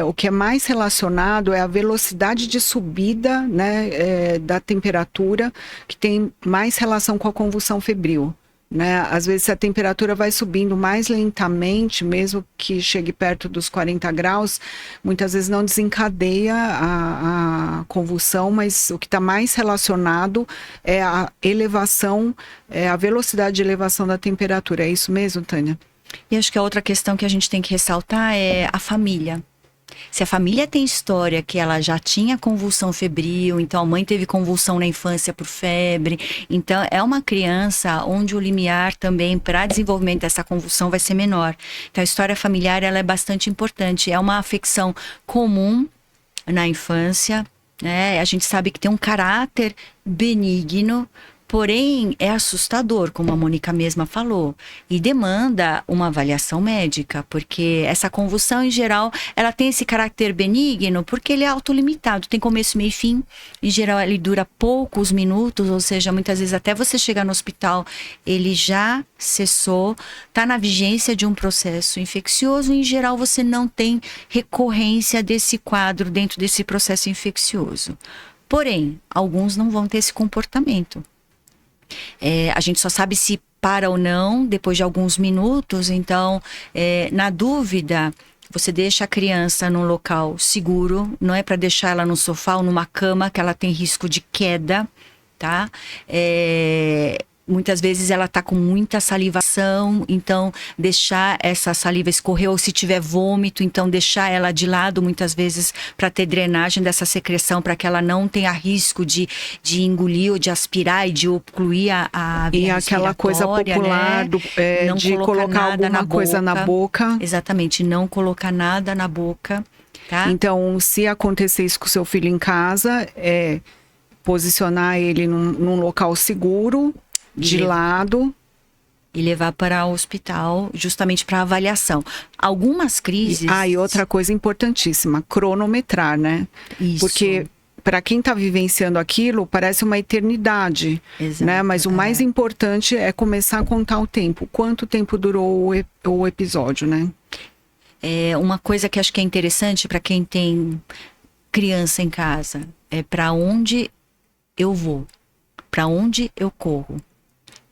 O que é mais relacionado é a velocidade de subida, né, da temperatura, que tem mais relação com a convulsão febril. Né? Às vezes a temperatura vai subindo mais lentamente, mesmo que chegue perto dos 40 graus, muitas vezes não desencadeia a convulsão, mas o que está mais relacionado é a elevação, a velocidade de elevação da temperatura. É isso mesmo, Tânia? E acho que a outra questão que a gente tem que ressaltar é a família. Se a família tem história que ela já tinha convulsão febril, então a mãe teve convulsão na infância por febre, então é uma criança onde o limiar também para desenvolvimento dessa convulsão vai ser menor. Então a história familiar ela é bastante importante, é uma afecção comum na infância, né? A gente sabe que tem um caráter benigno, porém, é assustador, como a Mônica mesma falou, e demanda uma avaliação médica, porque essa convulsão, em geral, ela tem esse caráter benigno, porque ele é autolimitado, tem começo, meio e fim. Em geral, ele dura poucos minutos, ou seja, muitas vezes até você chegar no hospital, ele já cessou, está na vigência de um processo infeccioso, e, em geral, você não tem recorrência desse quadro dentro desse processo infeccioso. Porém, alguns não vão ter esse comportamento. A gente só sabe se para ou não depois de alguns minutos. Então, na dúvida, você deixa a criança num local seguro, não é para deixar ela no sofá ou numa cama que ela tem risco de queda, tá? Muitas vezes ela está com muita salivação, então deixar essa saliva escorrer, ou se tiver vômito, então deixar ela de lado muitas vezes para ter drenagem dessa secreção, para que ela não tenha risco de engolir ou de aspirar e de ocluir a via respiratória. E aquela coisa popular, né? De colocar alguma coisa na boca. Exatamente, não colocar nada na boca. Tá? Então, se acontecer isso com o seu filho em casa, posicionar ele num local seguro, de lado. E levar para o hospital, justamente para avaliação. Algumas crises... E outra coisa importantíssima, cronometrar, né? Isso. Porque para quem está vivenciando aquilo, parece uma eternidade. Exato, né? Mas o mais importante é começar a contar o tempo. Quanto tempo durou o episódio, né? Uma coisa que acho que é interessante para quem tem criança em casa é para onde eu vou, para onde eu corro.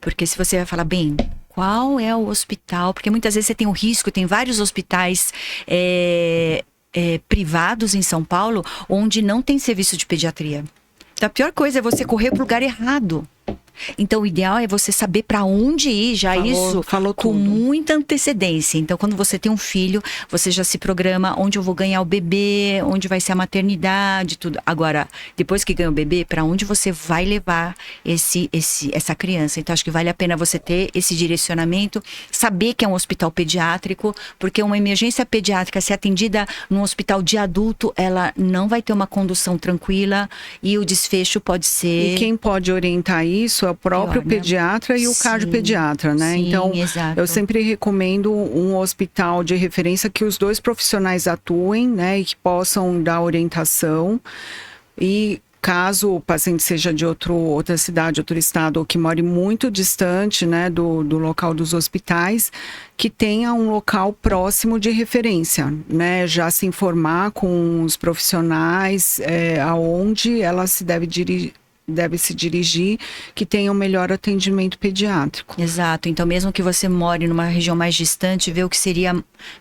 Porque se você vai falar, bem, qual é o hospital? Porque muitas vezes você tem o risco, tem vários hospitais privados em São Paulo onde não tem serviço de pediatria. Então a pior coisa é você correr para o lugar errado. Então, o ideal é você saber para onde ir, falou com tudo. Muita antecedência. Então, quando você tem um filho, você já se programa onde eu vou ganhar o bebê, onde vai ser a maternidade, tudo. Agora, depois que ganha o bebê, para onde você vai levar essa criança? Então, acho que vale a pena você ter esse direcionamento, saber que é um hospital pediátrico, porque uma emergência pediátrica, se atendida num hospital de adulto, ela não vai ter uma condução tranquila e o desfecho pode ser... E quem pode orientar isso é o próprio pediatra e o cardiopediatra, né? Sim, então, exato. eu sempre recomendo um hospital de referência que os dois profissionais atuem, né? E que possam dar orientação. E caso o paciente seja de outra cidade, outro estado, ou que more muito distante, né, do local dos hospitais, que tenha um local próximo de referência, né? Já se informar com os profissionais aonde ela deve se dirigir, que tenha um melhor atendimento pediátrico. Exato. Então, mesmo que você more numa região mais distante, vê o que seria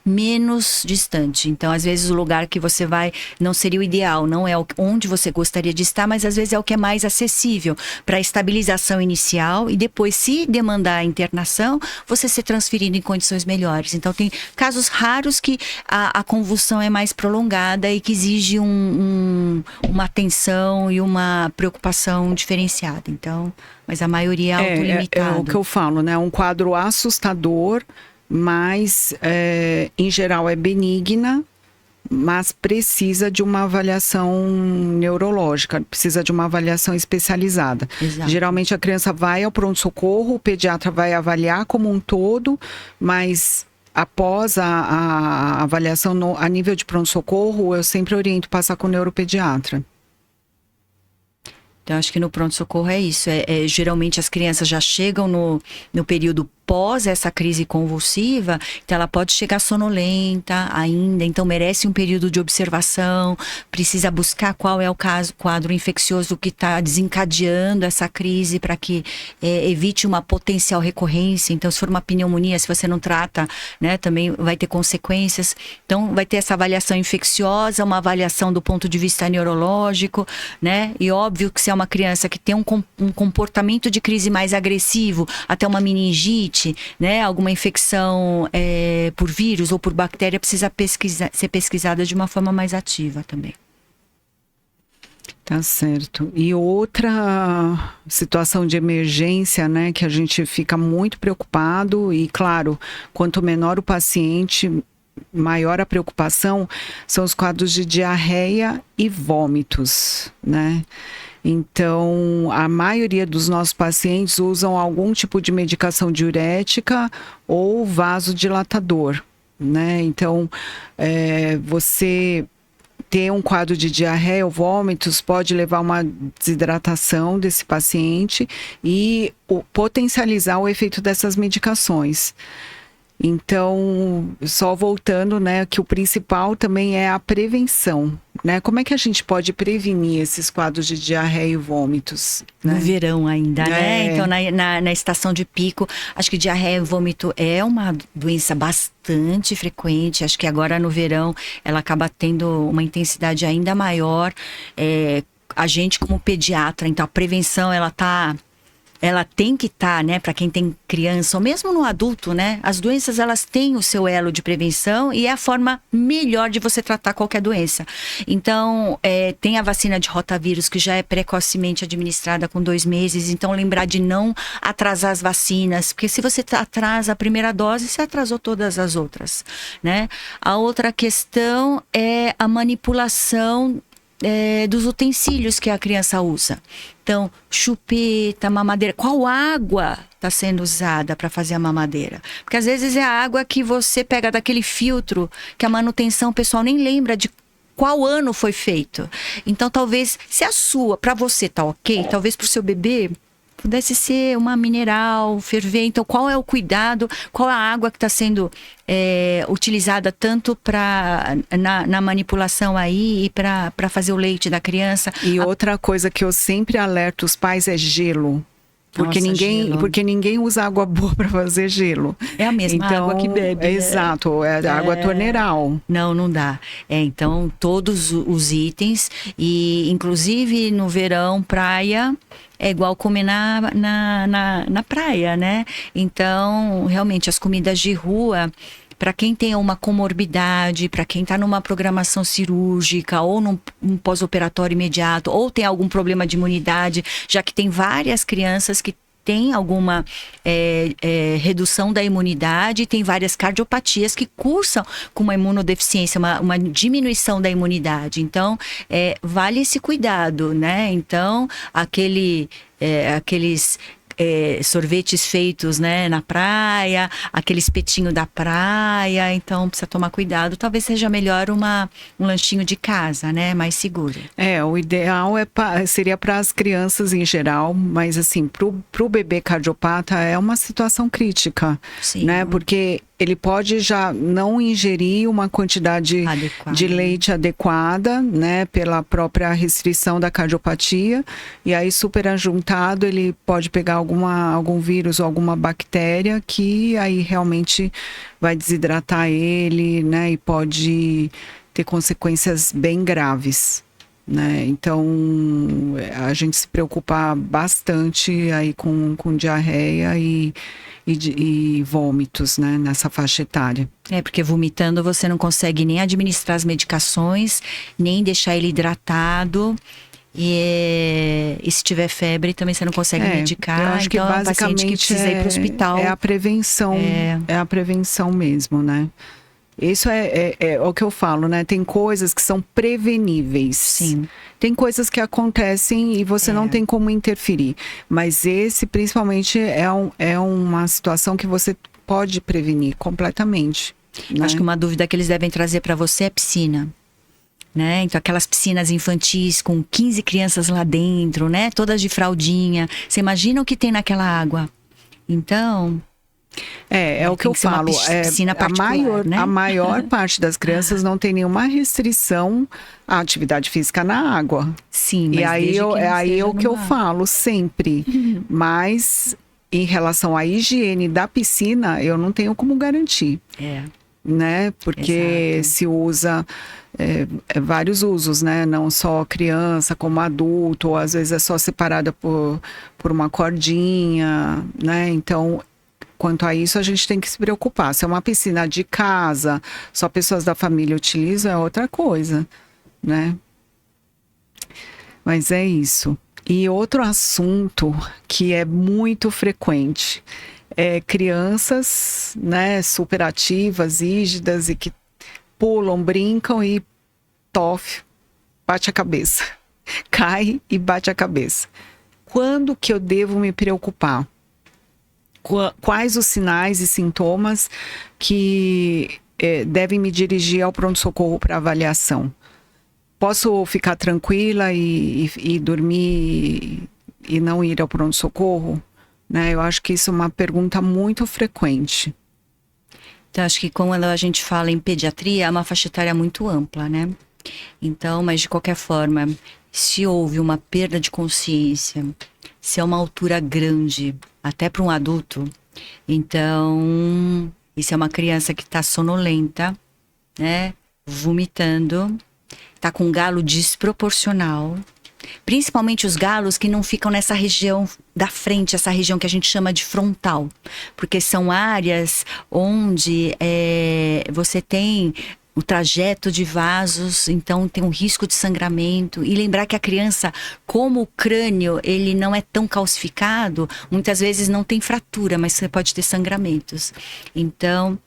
menos distante. Então, às vezes, o lugar que você vai não seria o ideal, não é onde você gostaria de estar, mas às vezes é o que é mais acessível para a estabilização inicial e depois, se demandar a internação, você ser transferido em condições melhores. Então, tem casos raros que a convulsão é mais prolongada e que exige uma atenção e uma preocupação diferenciada. Então, mas a maioria é autolimitada. É o que eu falo, né? Um quadro assustador, mas em geral é benigna, mas precisa de uma avaliação neurológica, precisa de uma avaliação especializada. Exato. Geralmente a criança vai ao pronto-socorro, o pediatra vai avaliar como um todo, mas após a avaliação a nível de pronto-socorro, eu sempre oriento passar com o neuropediatra. Então, acho que no pronto-socorro é isso. Geralmente as crianças já chegam no período pós essa crise convulsiva, então ela pode chegar sonolenta ainda, então merece um período de observação, precisa buscar qual é o quadro infeccioso que está desencadeando essa crise para que evite uma potencial recorrência. Então, se for uma pneumonia, se você não trata, né, também vai ter consequências. Então, vai ter essa avaliação infecciosa, uma avaliação do ponto de vista neurológico, né? E óbvio que se é uma criança que tem um comportamento de crise mais agressivo, até uma meningite, né, alguma infecção por vírus ou por bactéria, precisa ser pesquisada de uma forma mais ativa também. Tá certo. E outra situação de emergência, né, que a gente fica muito preocupado e, claro, quanto menor o paciente, maior a preocupação, são os quadros de diarreia e vômitos, né? Então, a maioria dos nossos pacientes usam algum tipo de medicação diurética ou vasodilatador, né? Então, você ter um quadro de diarreia ou vômitos pode levar a uma desidratação desse paciente e potencializar o efeito dessas medicações. Então, só voltando, né, que o principal também é a prevenção, né? Como é que a gente pode prevenir esses quadros de diarreia e vômitos, né? No verão ainda, né? Então, na estação de pico, acho que diarreia e vômito é uma doença bastante frequente. Acho que agora no verão ela acaba tendo uma intensidade ainda maior. A gente como pediatra, então a prevenção ela tem que estar, né, para quem tem criança, ou mesmo no adulto, né? As doenças, elas têm o seu elo de prevenção e é a forma melhor de você tratar qualquer doença. Então, tem a vacina de rotavírus, que já é precocemente administrada com 2 meses. Então, lembrar de não atrasar as vacinas, porque se você atrasa a primeira dose, você atrasou todas as outras, né? A outra questão é a manipulação dos utensílios que a criança usa. Então, chupeta, mamadeira. Qual água está sendo usada para fazer a mamadeira? Porque às vezes é a água que você pega daquele filtro que a manutenção, o pessoal nem lembra de qual ano foi feito. Então, talvez, se a sua, para você tá ok, talvez para o seu bebê pudesse ser uma mineral, ferver. Então, qual é o cuidado, qual é a água que está sendo utilizada tanto na manipulação aí e para fazer o leite da criança. E outra coisa que eu sempre alerto os pais é gelo. Porque, Nossa, gelo. porque ninguém usa água boa para fazer gelo. É a mesma água que bebe. Exato, é água torneiral. Não dá. Então, todos os itens, e inclusive no verão, praia, é igual comer na praia, né? Então, realmente, as comidas de rua, para quem tem uma comorbidade, para quem está numa programação cirúrgica ou num pós-operatório imediato, ou tem algum problema de imunidade, já que tem várias crianças que têm alguma redução da imunidade, tem várias cardiopatias que cursam com uma imunodeficiência, uma diminuição da imunidade. Então, vale esse cuidado, né? Então, aqueles sorvetes feitos, né, na praia, aquele espetinho da praia, então precisa tomar cuidado. Talvez seja melhor um lanchinho de casa, né, mais seguro. O ideal seria para as crianças em geral, mas assim, pro bebê cardiopata é uma situação crítica. Sim. Né, porque ele pode já não ingerir uma quantidade de leite adequada, né, pela própria restrição da cardiopatia, e aí superajuntado ele pode pegar algum vírus ou alguma bactéria que aí realmente vai desidratar ele, né, e pode ter consequências bem graves. Né? Então, a gente se preocupa bastante aí com diarreia e vômitos, né, nessa faixa etária. Porque vomitando você não consegue nem administrar as medicações, nem deixar ele hidratado. E se tiver febre, também você não consegue medicar. Eu acho que então, basicamente é um paciente que precisa ir para o hospital. É a prevenção, é a prevenção mesmo, né? Isso é o que eu falo, né? Tem coisas que são preveníveis. Sim. Tem coisas que acontecem e você não tem como interferir. Mas esse, principalmente, é uma situação que você pode prevenir completamente. Né? Acho que uma dúvida que eles devem trazer para você é piscina. Né? Então, aquelas piscinas infantis com 15 crianças lá dentro, né? Todas de fraldinha. Você imagina o que tem naquela água? Então... É o que eu falo. A maior parte das crianças não tem nenhuma restrição à atividade física na água. Sim, mas aí é o que eu falo sempre. Mas em relação à higiene da piscina, eu não tenho como garantir. Né? Porque se usa vários usos, né? Não só criança, como adulto, ou às vezes é só separada por uma cordinha, né? Então, quanto a isso, a gente tem que se preocupar. Se é uma piscina de casa, só pessoas da família utilizam, é outra coisa, né? Mas é isso. E outro assunto que é muito frequente é crianças, né, superativas, rígidas e que pulam, brincam e bate a cabeça. Cai e bate a cabeça. Quando que eu devo me preocupar? Quais os sinais e sintomas que devem me dirigir ao pronto-socorro para avaliação? Posso ficar tranquila e dormir e não ir ao pronto-socorro? Né? Eu acho que isso é uma pergunta muito frequente. Então, acho que quando a gente fala em pediatria, é uma faixa etária muito ampla, né? Então, mas de qualquer forma, se houve uma perda de consciência, se é uma altura grande, até para um adulto, então, e se é uma criança que está sonolenta, né? Vomitando, está com um galo desproporcional, principalmente os galos que não ficam nessa região da frente, essa região que a gente chama de frontal, porque são áreas onde você tem o trajeto de vasos, então tem um risco de sangramento. E lembrar que a criança, como o crânio, ele não é tão calcificado, muitas vezes não tem fratura, mas você pode ter sangramentos. Então,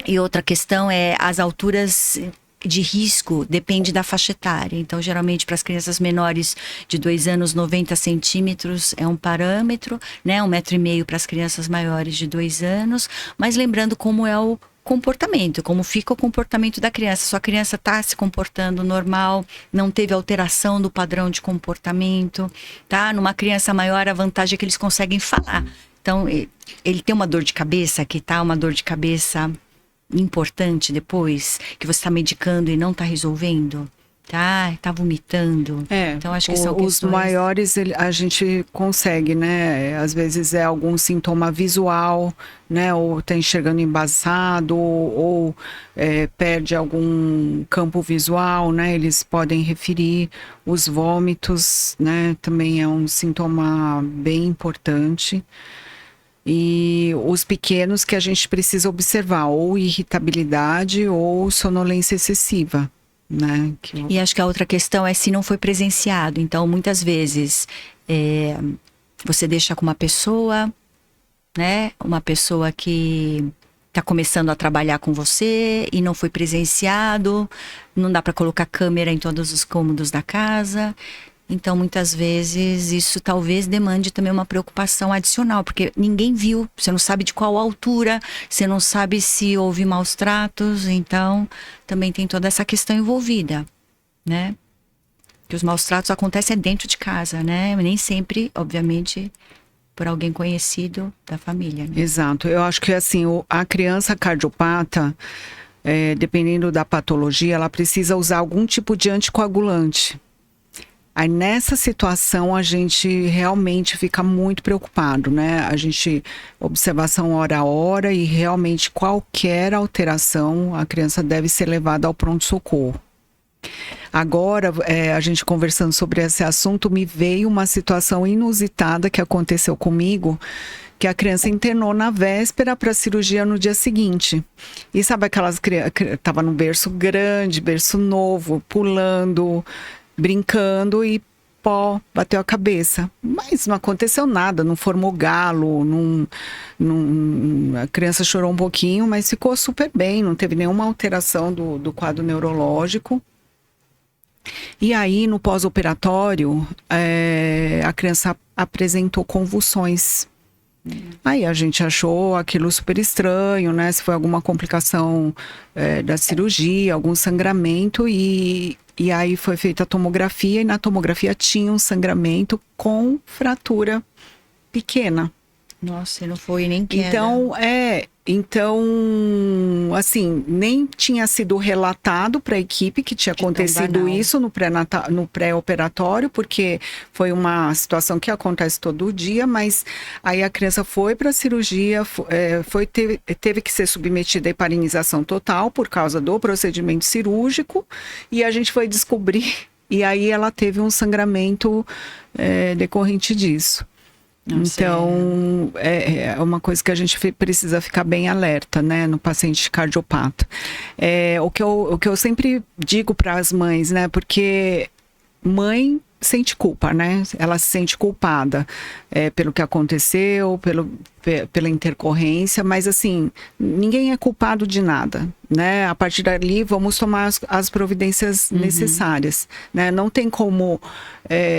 e outra questão é as alturas de risco, depende da faixa etária. Então, geralmente, para as crianças menores de 2 anos, 90 centímetros é um parâmetro, né? 1,5 metro para as crianças maiores de 2 anos. Mas lembrando como é o comportamento, como fica o comportamento da criança. Sua criança está se comportando normal, não teve alteração do padrão de comportamento, tá? Numa criança maior, a vantagem é que eles conseguem falar. Então, ele tem uma dor de cabeça, que tá uma dor de cabeça importante depois, que você está medicando e não está resolvendo. Tá vomitando. Então, acho que são os questões... maiores a gente consegue, né? Às vezes é algum sintoma visual, né? Ou tá enxergando embaçado, ou perde algum campo visual, né? Eles podem referir. Os vômitos, né? Também é um sintoma bem importante. E os pequenos que a gente precisa observar, ou irritabilidade ou sonolência excessiva. Né? E acho que a outra questão é se não foi presenciado. Então, muitas vezes, você deixa com uma pessoa, né? Uma pessoa que está começando a trabalhar com você e não foi presenciado. Não dá para colocar câmera em todos os cômodos da casa. Então, muitas vezes, isso talvez demande também uma preocupação adicional, porque ninguém viu, você não sabe de qual altura, você não sabe se houve maus tratos, então também tem toda essa questão envolvida, né? Que os maus tratos acontecem dentro de casa, né? Nem sempre, obviamente, por alguém conhecido da família. Né? Exato. Eu acho que, assim, a criança cardiopata, dependendo da patologia, ela precisa usar algum tipo de anticoagulante. Aí nessa situação a gente realmente fica muito preocupado, né? A gente, observação hora a hora e realmente qualquer alteração, a criança deve ser levada ao pronto-socorro. Agora, a gente conversando sobre esse assunto, me veio uma situação inusitada que aconteceu comigo, que a criança internou na véspera para a cirurgia no dia seguinte. E sabe aquelas crianças que estavam num berço grande, berço novo, pulando, brincando e bateu a cabeça. Mas não aconteceu nada, não formou galo, a criança chorou um pouquinho, mas ficou super bem, não teve nenhuma alteração do quadro neurológico. E aí, no pós-operatório, a criança apresentou convulsões. Aí a gente achou aquilo super estranho, né? Se foi alguma complicação da cirurgia, algum sangramento, e aí foi feita a tomografia, e na tomografia tinha um sangramento com fratura pequena. Nossa, não foi nem queda. Então, assim, nem tinha sido relatado para a equipe que tinha acontecido isso no pré-operatório, porque foi uma situação que acontece todo dia, mas aí a criança foi para a cirurgia, teve que ser submetida à heparinização total por causa do procedimento cirúrgico, e a gente foi descobrir, e aí ela teve um sangramento decorrente disso. Nossa, então, é uma coisa que a gente precisa ficar bem alerta, né, no paciente cardiopata. O que eu sempre digo para as mães, né, porque mãe sente culpa, né, ela se sente culpada pelo que aconteceu, pela intercorrência, mas assim, ninguém é culpado de nada, né, a partir dali vamos tomar as providências necessárias, né, não tem como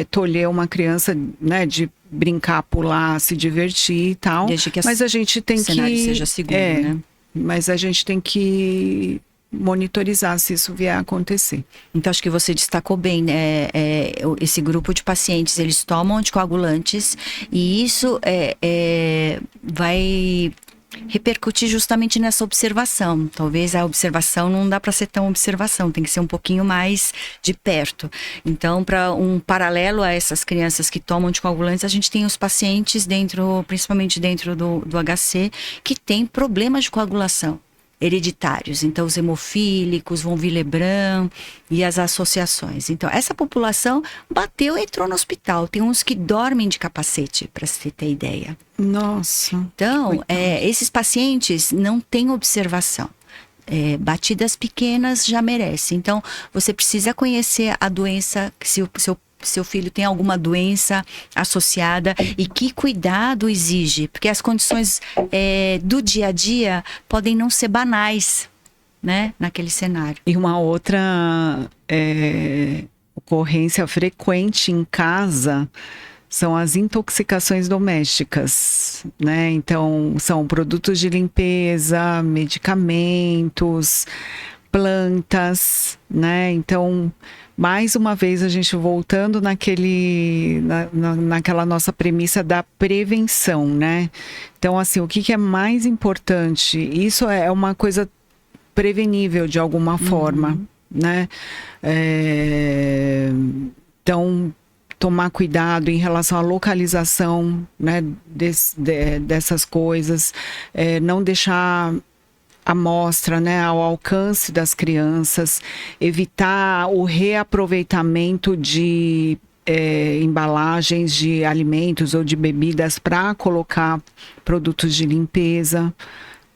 tolher uma criança, né, de brincar, pular, se divertir e tal, mas a gente tem que... O cenário seja seguro, né? Mas a gente tem que monitorizar se isso vier a acontecer. Então, acho que você destacou bem, né? Esse grupo de pacientes, eles tomam anticoagulantes e isso vai repercutir justamente nessa observação. Talvez a observação não dá para ser tão observação, tem que ser um pouquinho mais de perto. Então, para um paralelo a essas crianças que tomam anticoagulantes, a gente tem os pacientes principalmente dentro do HC, que têm problemas de coagulação hereditários, então os hemofílicos, von Willebrand e as associações. Então, essa população bateu e entrou no hospital. Tem uns que dormem de capacete, para você ter ideia. Nossa. Então, esses pacientes não têm observação. Batidas pequenas já merece. Então, você precisa conhecer a doença, se o seu filho tem alguma doença associada e que cuidado exige, porque as condições do dia a dia podem não ser banais, né, naquele cenário. E uma outra ocorrência frequente em casa são as intoxicações domésticas, né? Então, são produtos de limpeza, medicamentos, plantas, né? Então, mais uma vez, a gente voltando naquela nossa premissa da prevenção, né? Então, assim, o que é mais importante? Isso é uma coisa prevenível de alguma forma, né? Então, tomar cuidado em relação à localização, né, dessas coisas, não deixar a amostra, né, ao alcance das crianças, evitar o reaproveitamento de embalagens de alimentos ou de bebidas para colocar produtos de limpeza,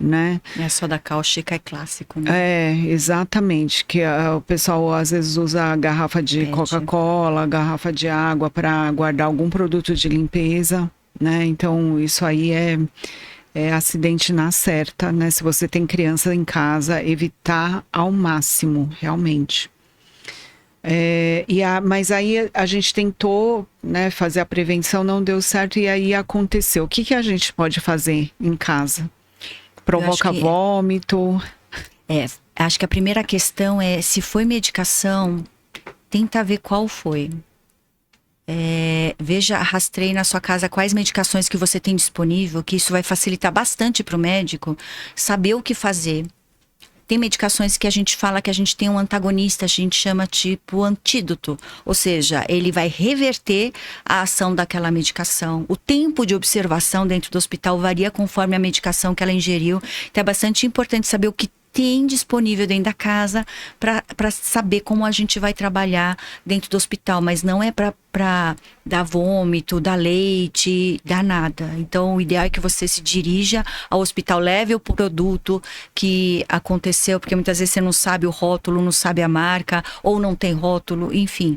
né? É só da cáustica, é clássico, né? Exatamente, que o pessoal às vezes usa a garrafa de Coca-Cola, garrafa de água para guardar algum produto de limpeza, né? Então isso aí é acidente na certa, né? Se você tem criança em casa, evitar ao máximo, realmente. Mas aí a gente tentou, né, fazer a prevenção, não deu certo e aí aconteceu. O que a gente pode fazer em casa? Provoca vômito? Acho que a primeira questão é, se foi medicação, tenta ver qual foi. Veja, rastreie na sua casa quais medicações que você tem disponível, que isso vai facilitar bastante para o médico saber o que fazer. Tem medicações que a gente fala que a gente tem um antagonista, a gente chama tipo antídoto. Ou seja, ele vai reverter a ação daquela medicação. O tempo de observação dentro do hospital varia conforme a medicação que ela ingeriu. Então é bastante importante saber o que tem disponível dentro da casa para saber como a gente vai trabalhar dentro do hospital. Mas não é para dar vômito, dar leite, dar nada. Então, o ideal é que você se dirija ao hospital, leve o produto que aconteceu, porque muitas vezes você não sabe o rótulo, não sabe a marca, ou não tem rótulo, enfim,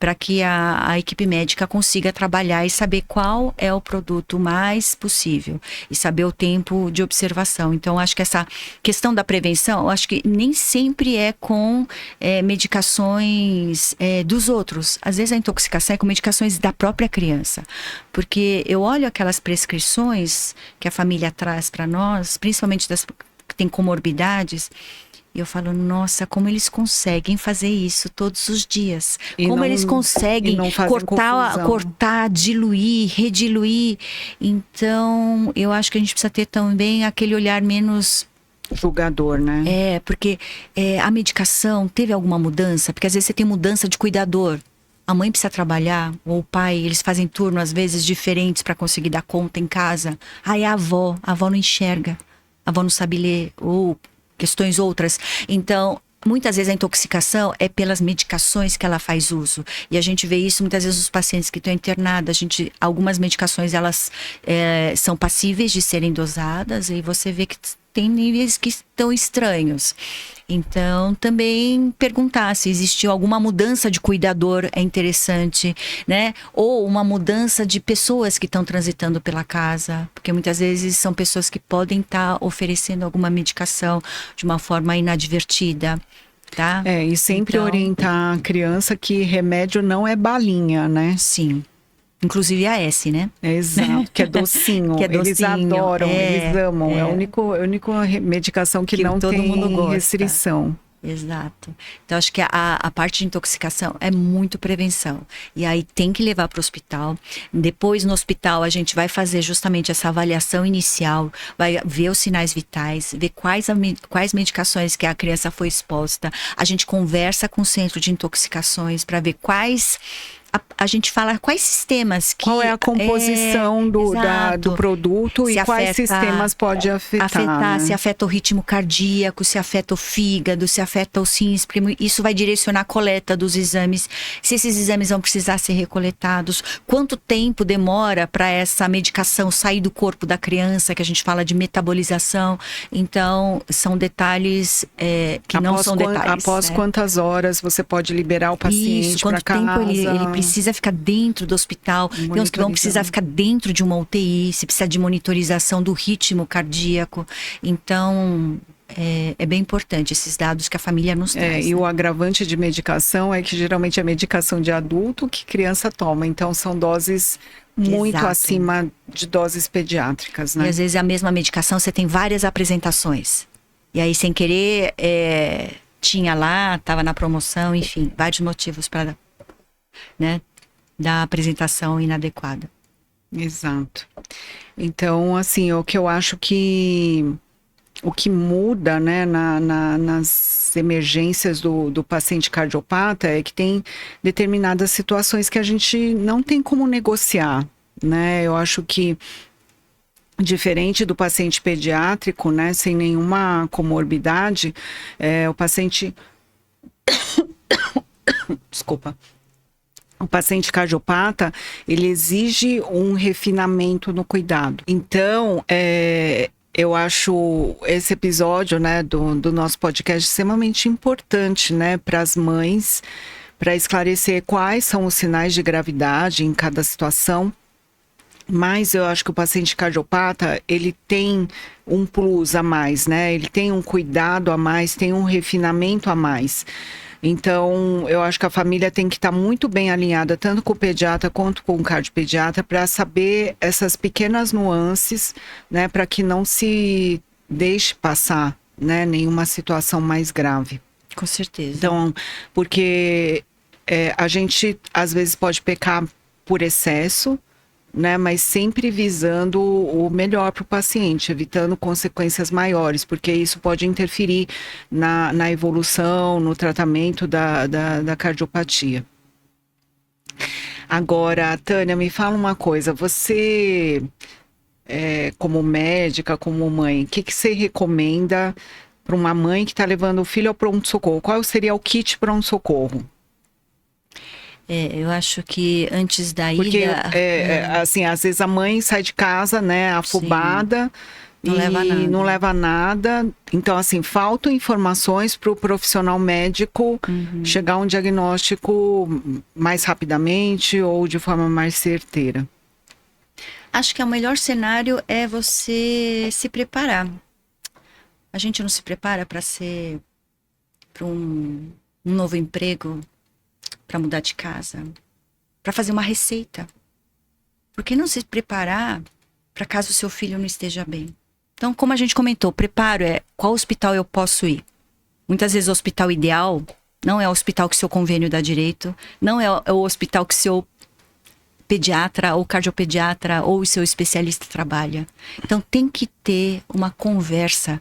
para que a equipe médica consiga trabalhar e saber qual é o produto mais possível e saber o tempo de observação. Então, acho que essa questão da prevenção, eu acho que nem sempre é com medicações dos outros. Às vezes a intoxicação é com medicações da própria criança. Porque eu olho aquelas prescrições que a família traz para nós, principalmente das que têm comorbidades, e eu falo, nossa, como eles conseguem fazer isso todos os dias. Como eles conseguem cortar, diluir, rediluir. Então, eu acho que a gente precisa ter também aquele olhar menos julgador, né? Porque a medicação teve alguma mudança? Porque às vezes você tem mudança de cuidador. A mãe precisa trabalhar, ou o pai, eles fazem turno às vezes diferentes para conseguir dar conta em casa. Aí a avó não enxerga, a avó não sabe ler, ou questões outras. Então, muitas vezes a intoxicação é pelas medicações que ela faz uso. E a gente vê isso muitas vezes nos pacientes que estão internados. Algumas medicações, elas são passíveis de serem dosadas, e você vê que tem níveis que estão estranhos. Então, também perguntar se existiu alguma mudança de cuidador é interessante, né? Ou uma mudança de pessoas que estão transitando pela casa. Porque muitas vezes são pessoas que podem estar oferecendo alguma medicação de uma forma inadvertida, tá? E sempre orientar a criança que remédio não é balinha, né? Sim. Inclusive a S, né? Exato, que é docinho. Que é docinho. Eles adoram, eles amam. É a única medicação que não todo tem mundo gosta. Restrição. Exato. Então, acho que a parte de intoxicação é muito prevenção. E aí tem que levar para o hospital. Depois, no hospital, a gente vai fazer justamente essa avaliação inicial, vai ver os sinais vitais, ver quais medicações que a criança foi exposta. A gente conversa com o centro de intoxicações para ver quais... A gente fala quais sistemas que... Qual é a composição do produto e quais sistemas pode afetar, né? Se afeta o ritmo cardíaco, se afeta o fígado, se afeta o rins. Isso vai direcionar a coleta dos exames. Se esses exames vão precisar ser recoletados. Quanto tempo demora para essa medicação sair do corpo da criança, que a gente fala de metabolização. Então, são detalhes que não são detalhes. Após quantas horas você pode liberar o paciente para casa? Quanto tempo ele precisa ficar dentro do hospital, tem uns que vão precisar ficar dentro de uma UTI, se precisa de monitorização do ritmo cardíaco. Então, é bem importante, esses dados que a família nos traz. E o agravante de medicação é que geralmente é medicação de adulto que criança toma. Então, são doses muito Exato. acima de doses pediátricas, né? E às vezes a mesma medicação, você tem várias apresentações. E aí, sem querer, tinha lá, estava na promoção, enfim, vários motivos para, né, da apresentação inadequada. Exato. Então, assim, o que eu acho que o que muda, né, nas emergências do paciente cardiopata é que tem determinadas situações que a gente não tem como negociar, né? Eu acho que diferente do paciente pediátrico, né, sem nenhuma comorbidade, o paciente desculpa. O paciente cardiopata, ele exige um refinamento no cuidado. Então, eu acho esse episódio, né, do nosso podcast extremamente importante, né, para as mães, para esclarecer quais são os sinais de gravidade em cada situação. Mas eu acho que o paciente cardiopata, ele tem um plus a mais, né? Ele tem um cuidado a mais, tem um refinamento a mais. Então, eu acho que a família tem que estar muito bem alinhada, tanto com o pediatra quanto com o cardiopediatra, para saber essas pequenas nuances, né? Para que não se deixe passar, né, nenhuma situação mais grave. Com certeza. Então, porque a gente, às vezes, pode pecar por excesso, né, mas sempre visando o melhor para o paciente, evitando consequências maiores, porque isso pode interferir na evolução, no tratamento da cardiopatia. Agora, Tânia, me fala uma coisa, você, como médica, como mãe, o que você recomenda para uma mãe que está levando o filho ao pronto-socorro? Qual seria o kit pronto-socorro? Eu acho que antes da Porque, ida... assim, às vezes a mãe sai de casa, né, afobada, Não leva nada. não leva nada. Então, assim, faltam informações para o profissional médico chegar a um diagnóstico mais rapidamente ou de forma mais certeira. Acho que o melhor cenário é você se preparar. A gente não se prepara para um novo emprego, para mudar de casa, para fazer uma receita. Por que não se preparar para caso o seu filho não esteja bem? Então, como a gente comentou, preparo qual hospital eu posso ir. Muitas vezes o hospital ideal não é o hospital que seu convênio dá direito, não é o hospital que seu pediatra ou cardiopediatra ou o seu especialista trabalha. Então, tem que ter uma conversa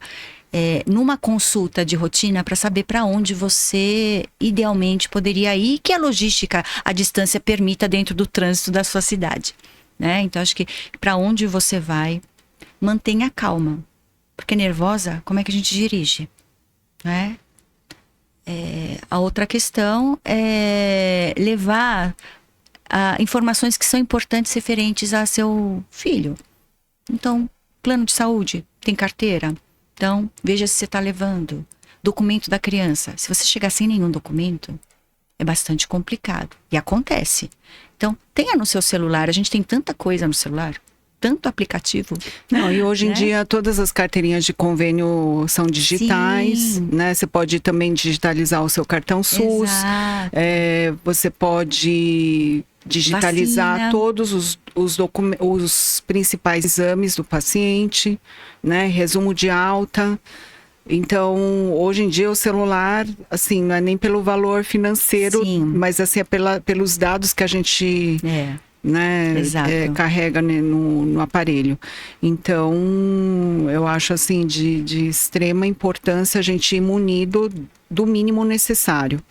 numa consulta de rotina para saber para onde você idealmente poderia ir e que a logística, a distância permita dentro do trânsito da sua cidade, né? Então, acho que para onde você vai, mantenha calma, porque nervosa, como é que a gente dirige, né? A outra questão é levar informações que são importantes referentes a seu filho. Então, plano de saúde, tem carteira? Então, veja se você está levando. Documento da criança. Se você chegar sem nenhum documento, é bastante complicado. E acontece. Então, tenha no seu celular. A gente tem tanta coisa no celular. Tanto aplicativo. Não, e hoje em dia todas as carteirinhas de convênio são digitais, Sim. né? Você pode também digitalizar o seu cartão SUS. Exato. Você pode digitalizar Vacina. todos os principais exames do paciente, né? Resumo de alta. Então, hoje em dia o celular, assim, não é nem pelo valor financeiro, Sim. mas assim, pelos dados que a gente né, Exato. carrega, né, no aparelho. Então, eu acho assim de extrema importância a gente ir munido do mínimo necessário.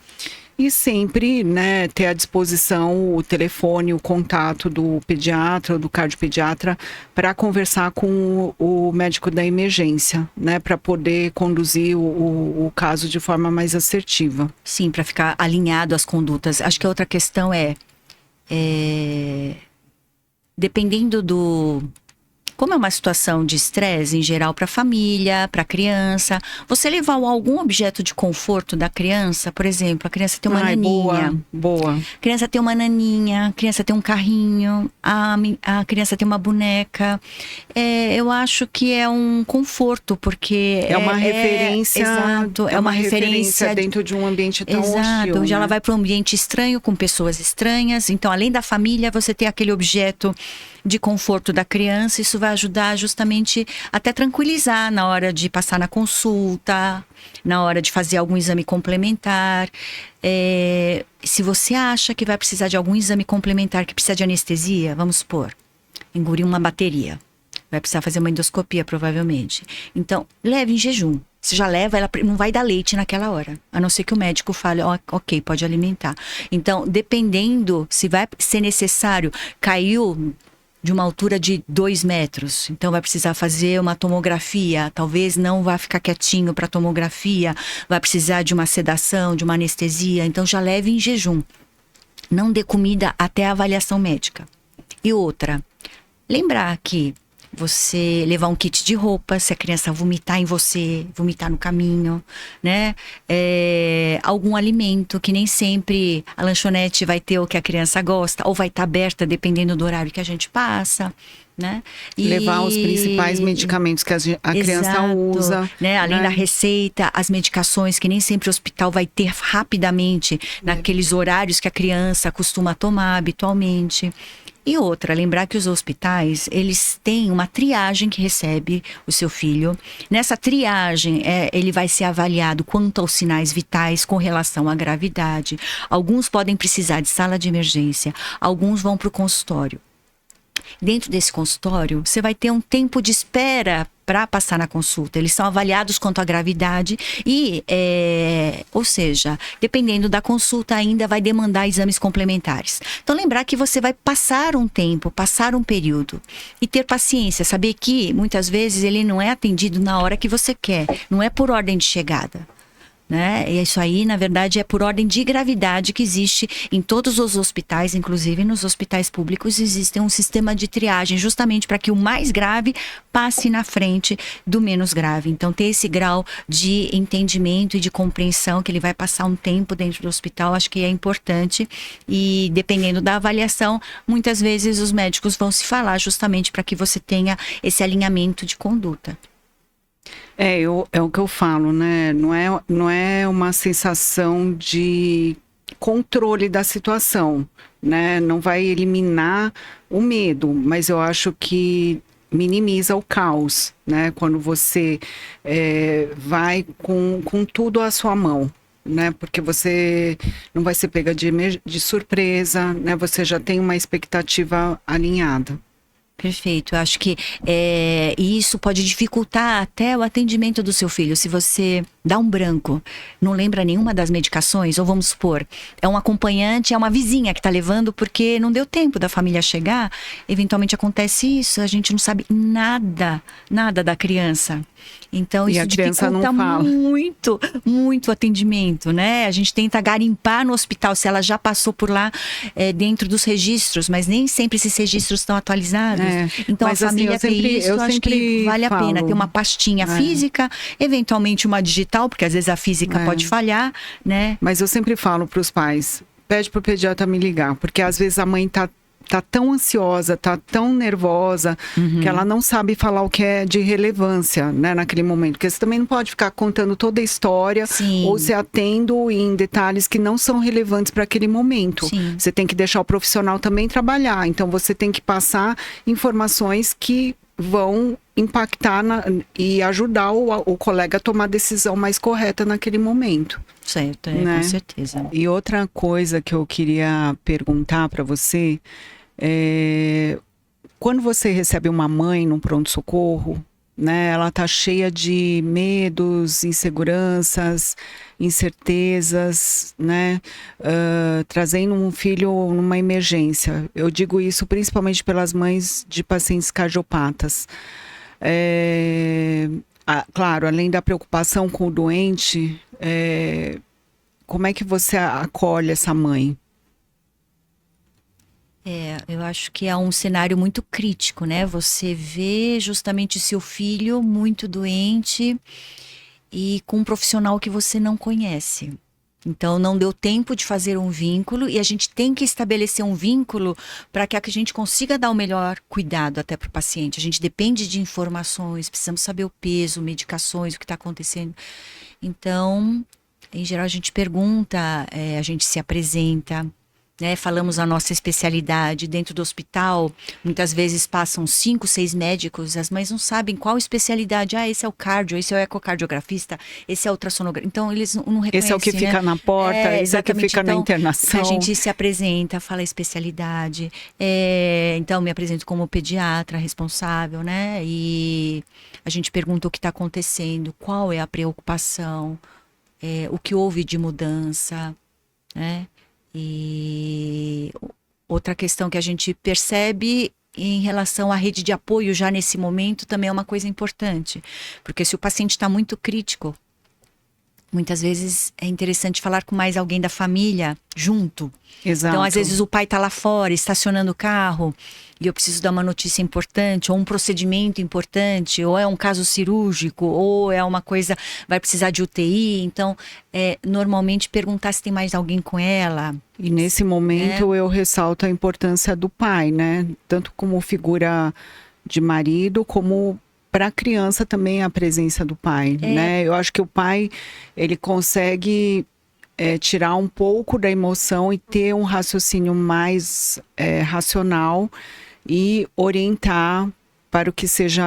E sempre, né, ter à disposição o telefone, o contato do pediatra ou do cardiopediatra para conversar com o médico da emergência, né, para poder conduzir o caso de forma mais assertiva. Sim, para ficar alinhado às condutas. Acho que a outra questão dependendo como é uma situação de estresse em geral para a família, para a criança, você levar algum objeto de conforto da criança, por exemplo, a criança tem uma naninha. Boa. A criança tem uma naninha, a criança tem um carrinho, a criança tem uma boneca. Eu acho que é um conforto, porque é uma referência. Exato, é uma referência dentro de um ambiente tão hostil. Exato, já né? ela vai para um ambiente estranho, com pessoas estranhas. Então, além da família, você tem aquele objeto de conforto da criança. Isso vai ajudar justamente até tranquilizar na hora de passar na consulta, na hora de fazer algum exame complementar. Se você acha que vai precisar de algum exame complementar, que precisa de anestesia, vamos supor, engolir uma bateria. Vai precisar fazer uma endoscopia, provavelmente. Então, leve em jejum. Você já leva, ela não vai dar leite naquela hora. A não ser que o médico fale, ok, pode alimentar. Então, dependendo se vai ser necessário, caiu de uma altura de 2 metros. Então, vai precisar fazer uma tomografia. Talvez não vá ficar quietinho para tomografia. Vai precisar de uma sedação, de uma anestesia. Então, já leve em jejum. Não dê comida até a avaliação médica. E outra, lembrar que você levar um kit de roupa, se a criança vomitar em você, vomitar no caminho, né? Algum alimento, que nem sempre a lanchonete vai ter o que a criança gosta, ou vai estar aberta dependendo do horário que a gente passa, né? Levar os principais medicamentos que a criança usa. Né? Além da receita, as medicações que nem sempre o hospital vai ter rapidamente, naqueles horários que a criança costuma tomar habitualmente. E outra, lembrar que os hospitais, eles têm uma triagem que recebe o seu filho. Nessa triagem, ele vai ser avaliado quanto aos sinais vitais com relação à gravidade. Alguns podem precisar de sala de emergência, alguns vão para o consultório. Dentro desse consultório, você vai ter um tempo de espera para passar na consulta. Eles são avaliados quanto à gravidade e, ou seja, dependendo da consulta, ainda vai demandar exames complementares. Então, lembrar que você vai passar um tempo, passar um período e ter paciência. Saber que, muitas vezes, ele não é atendido na hora que você quer. Não é por ordem de chegada. Né? E isso aí, na verdade, é por ordem de gravidade que existe em todos os hospitais, inclusive nos hospitais públicos, existe um sistema de triagem justamente para que o mais grave passe na frente do menos grave. Então, ter esse grau de entendimento e de compreensão que ele vai passar um tempo dentro do hospital, acho que é importante. E dependendo da avaliação, muitas vezes os médicos vão se falar justamente para que você tenha esse alinhamento de conduta. É o que eu falo, né? Não é uma sensação de controle da situação, né? Não vai eliminar o medo, mas eu acho que minimiza o caos, né? Quando você vai com tudo à sua mão, né? Porque você não vai ser pega de surpresa, né? Você já tem uma expectativa alinhada. Perfeito, eu acho que isso pode dificultar até o atendimento do seu filho. Se você dá um branco, não lembra nenhuma das medicações, ou vamos supor, é um acompanhante, é uma vizinha que está levando porque não deu tempo da família chegar, eventualmente acontece isso, a gente não sabe nada da criança. Então, isso dificulta muito, muito o atendimento, né? A gente tenta garimpar no hospital se ela já passou por lá dentro dos registros, mas nem sempre esses registros estão atualizados. Então, mas, a família tem isso, eu acho que vale a pena ter uma pastinha física, eventualmente uma digital, porque às vezes a física pode falhar, né? Mas eu sempre falo para os pais, pede para o pediatra me ligar, porque às vezes a mãe tá tão ansiosa, tá tão nervosa, que ela não sabe falar o que é de relevância, né, naquele momento. Porque você também não pode ficar contando toda a história, ou se atendo em detalhes que não são relevantes para aquele momento. Sim. Você tem que deixar o profissional também trabalhar. Então, você tem que passar informações que vão impactar e ajudar o colega a tomar a decisão mais correta naquele momento. Certo, né? Com certeza. E outra coisa que eu queria perguntar para você quando você recebe uma mãe num pronto-socorro, né, ela tá cheia de medos, inseguranças, incertezas, né, trazendo um filho numa emergência. Eu digo isso principalmente pelas mães de pacientes cardiopatas. Claro, além da preocupação com o doente, como é que você acolhe essa mãe? Eu acho que é um cenário muito crítico, né? Você vê justamente seu filho muito doente e com um profissional que você não conhece. Então, não deu tempo de fazer um vínculo e a gente tem que estabelecer um vínculo para que a gente consiga dar o melhor cuidado até para o paciente. A gente depende de informações, precisamos saber o peso, medicações, o que está acontecendo. Então, em geral, a gente pergunta, a gente se apresenta, né? Falamos a nossa especialidade dentro do hospital. Muitas vezes passam 5, 6 médicos, as mães não sabem qual especialidade. Esse é o cardio, esse é o ecocardiografista, esse é o ultrassonografista. Então eles não reconhecem. Esse é o que fica na porta, esse é o que fica na internação. A gente se apresenta, fala a especialidade. Então me apresento como pediatra responsável, né? E a gente pergunta o que está acontecendo, qual é a preocupação, o que houve de mudança, né? E outra questão que a gente percebe em relação à rede de apoio já nesse momento também é uma coisa importante, porque se o paciente está muito crítico, muitas vezes é interessante falar com mais alguém da família junto. Exato. Então, às vezes o pai está lá fora, estacionando o carro, e eu preciso dar uma notícia importante, ou um procedimento importante, ou é um caso cirúrgico, ou é uma coisa, vai precisar de UTI. Então, normalmente perguntar se tem mais alguém com ela. E nesse momento eu ressalto a importância do pai, né? Tanto como figura de marido, como para a criança também a presença do pai, né? Eu acho que o pai, ele consegue tirar um pouco da emoção e ter um raciocínio mais racional e orientar para o que seja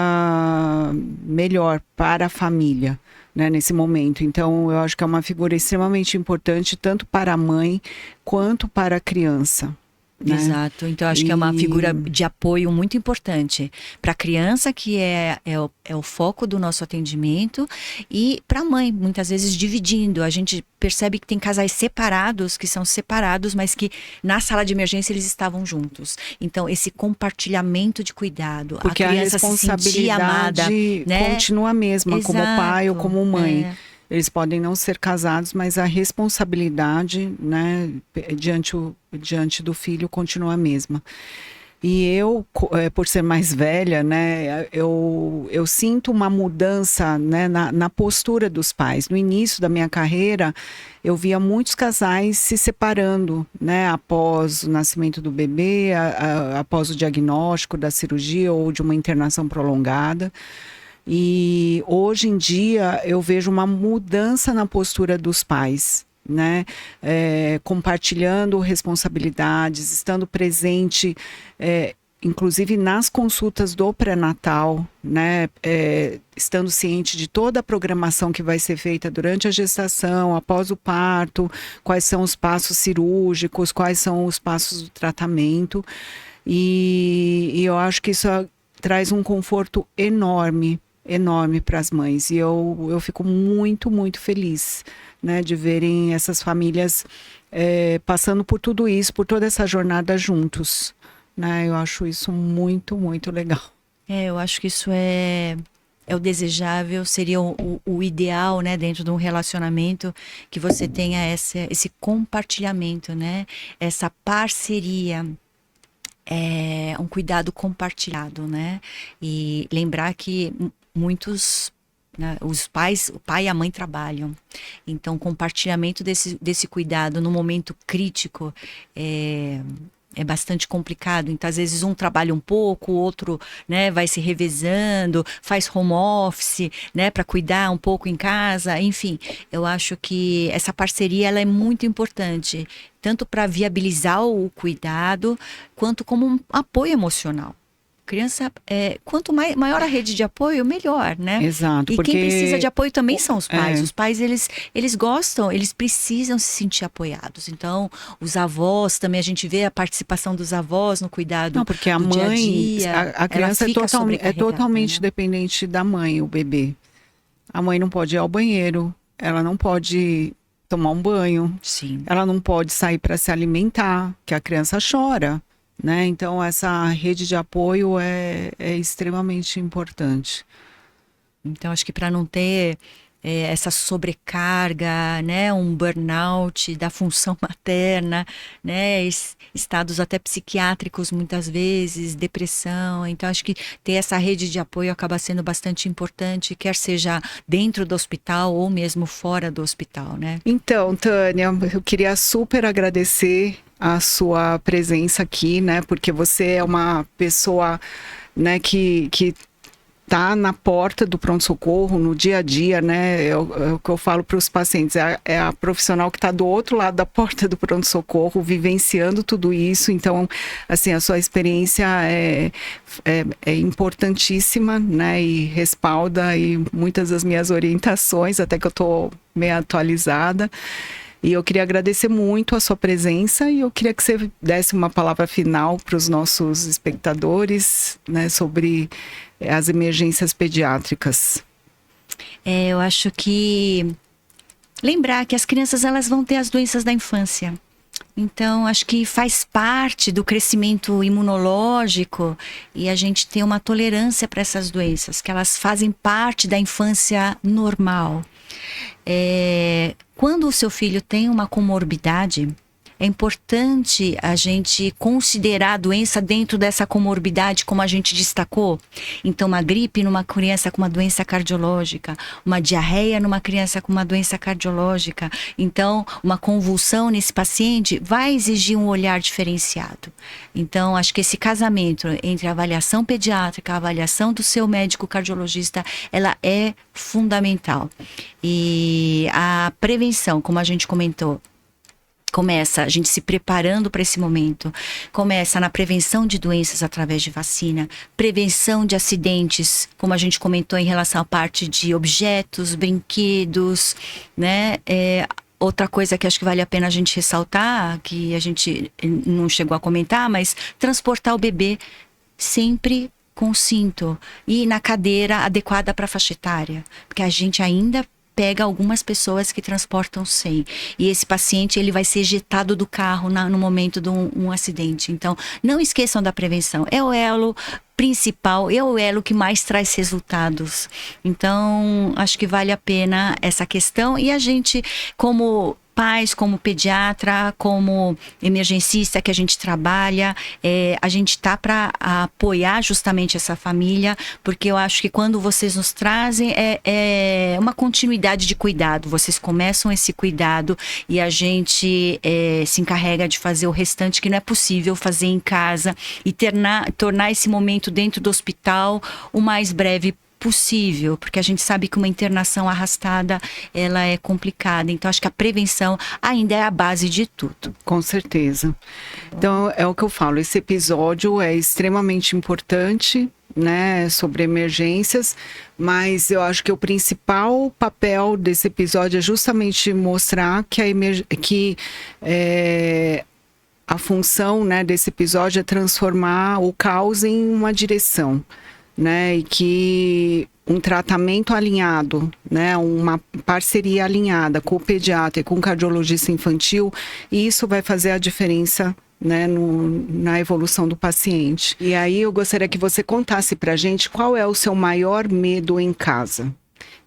melhor para a família, né, nesse momento. Então, eu acho que é uma figura extremamente importante, tanto para a mãe quanto para a criança. Né? Exato, então acho que é uma figura de apoio muito importante para a criança, que é o foco do nosso atendimento, e para a mãe, muitas vezes dividindo. A gente percebe que tem casais separados, que são separados, mas que na sala de emergência eles estavam juntos. Então esse compartilhamento de cuidado, porque a criança se sentir amada, né? Continua a mesma. Exato. Como pai ou como mãe. Eles podem não ser casados, mas a responsabilidade, né, diante do filho continua a mesma. E eu, por ser mais velha, né, eu sinto uma mudança, né, na postura dos pais. No início da minha carreira, eu via muitos casais se separando, né, após o nascimento do bebê, após o diagnóstico da cirurgia ou de uma internação prolongada. E hoje em dia eu vejo uma mudança na postura dos pais, né? Compartilhando responsabilidades, estando presente, inclusive nas consultas do pré-natal, né? Estando ciente de toda a programação que vai ser feita durante a gestação, após o parto, quais são os passos cirúrgicos, quais são os passos do tratamento. E eu acho que isso traz um conforto enorme para as mães, e eu fico muito, muito feliz, né, de verem essas famílias passando por tudo isso, por toda essa jornada juntos, né? Eu acho isso muito, muito legal. Eu acho que isso é o desejável, seria o ideal, né, dentro de um relacionamento, que você tenha esse compartilhamento, né, essa parceria. Um cuidado compartilhado, né? E lembrar que muitos, né, o pai e a mãe trabalham. Então, compartilhamento desse cuidado no momento crítico é bastante complicado. Então, às vezes um trabalha um pouco, o outro, né, vai se revezando, faz home office, né, para cuidar um pouco em casa. Enfim, eu acho que essa parceria ela é muito importante, tanto para viabilizar o cuidado, quanto como um apoio emocional. Criança, quanto maior a rede de apoio, melhor, né? Exato. E porque quem precisa de apoio também são os pais. Os pais, eles gostam, eles precisam se sentir apoiados. Então, os avós também, a gente vê a participação dos avós no cuidado. Não, porque a mãe, dia a dia, a criança é totalmente, né, dependente da mãe, o bebê. A mãe não pode ir ao banheiro, ela não pode tomar um banho. Sim. Ela não pode sair para se alimentar, que a criança chora. Né? Então, essa rede de apoio é extremamente importante. Então, acho que para não ter essa sobrecarga, né, um burnout da função materna, né, estados até psiquiátricos muitas vezes, depressão. Então acho que ter essa rede de apoio acaba sendo bastante importante, quer seja dentro do hospital ou mesmo fora do hospital, né? Então, Tânia, eu queria super agradecer a sua presença aqui, né, porque você é uma pessoa, né, que tá na porta do pronto-socorro, no dia a dia, né? É o que eu falo para os pacientes, é a profissional que está do outro lado da porta do pronto-socorro, vivenciando tudo isso. Então, assim, a sua experiência é importantíssima, né? E respalda aí muitas das minhas orientações, até que eu estou meio atualizada. E eu queria agradecer muito a sua presença e eu queria que você desse uma palavra final para os nossos espectadores, né, sobre as emergências pediátricas. Eu acho que lembrar que as crianças elas vão ter as doenças da infância. Então, acho que faz parte do crescimento imunológico e a gente ter uma tolerância para essas doenças, que elas fazem parte da infância normal. Quando o seu filho tem uma comorbidade, é importante a gente considerar a doença dentro dessa comorbidade, como a gente destacou. Então, uma gripe numa criança com uma doença cardiológica, uma diarreia numa criança com uma doença cardiológica. Então, uma convulsão nesse paciente vai exigir um olhar diferenciado. Então, acho que esse casamento entre a avaliação pediátrica, a avaliação do seu médico cardiologista, ela é fundamental. E a prevenção, como a gente comentou, começa a gente se preparando para esse momento, começa na prevenção de doenças através de vacina, prevenção de acidentes, como a gente comentou em relação à parte de objetos, brinquedos, né? Outra coisa que acho que vale a pena a gente ressaltar, que a gente não chegou a comentar, mas transportar o bebê sempre com cinto e na cadeira adequada para a faixa etária, porque a gente ainda pega algumas pessoas que transportam sem. E esse paciente, ele vai ser ejetado do carro no momento de um acidente. Então, não esqueçam da prevenção. É o elo principal, é o elo que mais traz resultados. Então, acho que vale a pena essa questão. E a gente, como pais, como pediatra, como emergencista que a gente trabalha, a gente tá para apoiar justamente essa família, porque eu acho que quando vocês nos trazem é uma continuidade de cuidado, vocês começam esse cuidado e a gente se encarrega de fazer o restante que não é possível fazer em casa e tornar esse momento dentro do hospital o mais breve possível, porque a gente sabe que uma internação arrastada, ela é complicada. Então, acho que a prevenção ainda é a base de tudo. Com certeza. Então, é o que eu falo, esse episódio é extremamente importante, né, sobre emergências, mas eu acho que o principal papel desse episódio é justamente mostrar que a função, né, desse episódio é transformar o caos em uma direção, né, e que um tratamento alinhado, né, uma parceria alinhada com o pediatra e com o cardiologista infantil, e isso vai fazer a diferença, né, na evolução do paciente. E aí eu gostaria que você contasse pra gente qual é o seu maior medo em casa.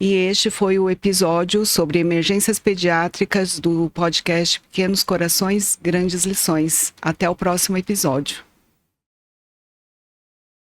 E este foi o episódio sobre emergências pediátricas do podcast Pequenos Corações, Grandes Lições. Até o próximo episódio.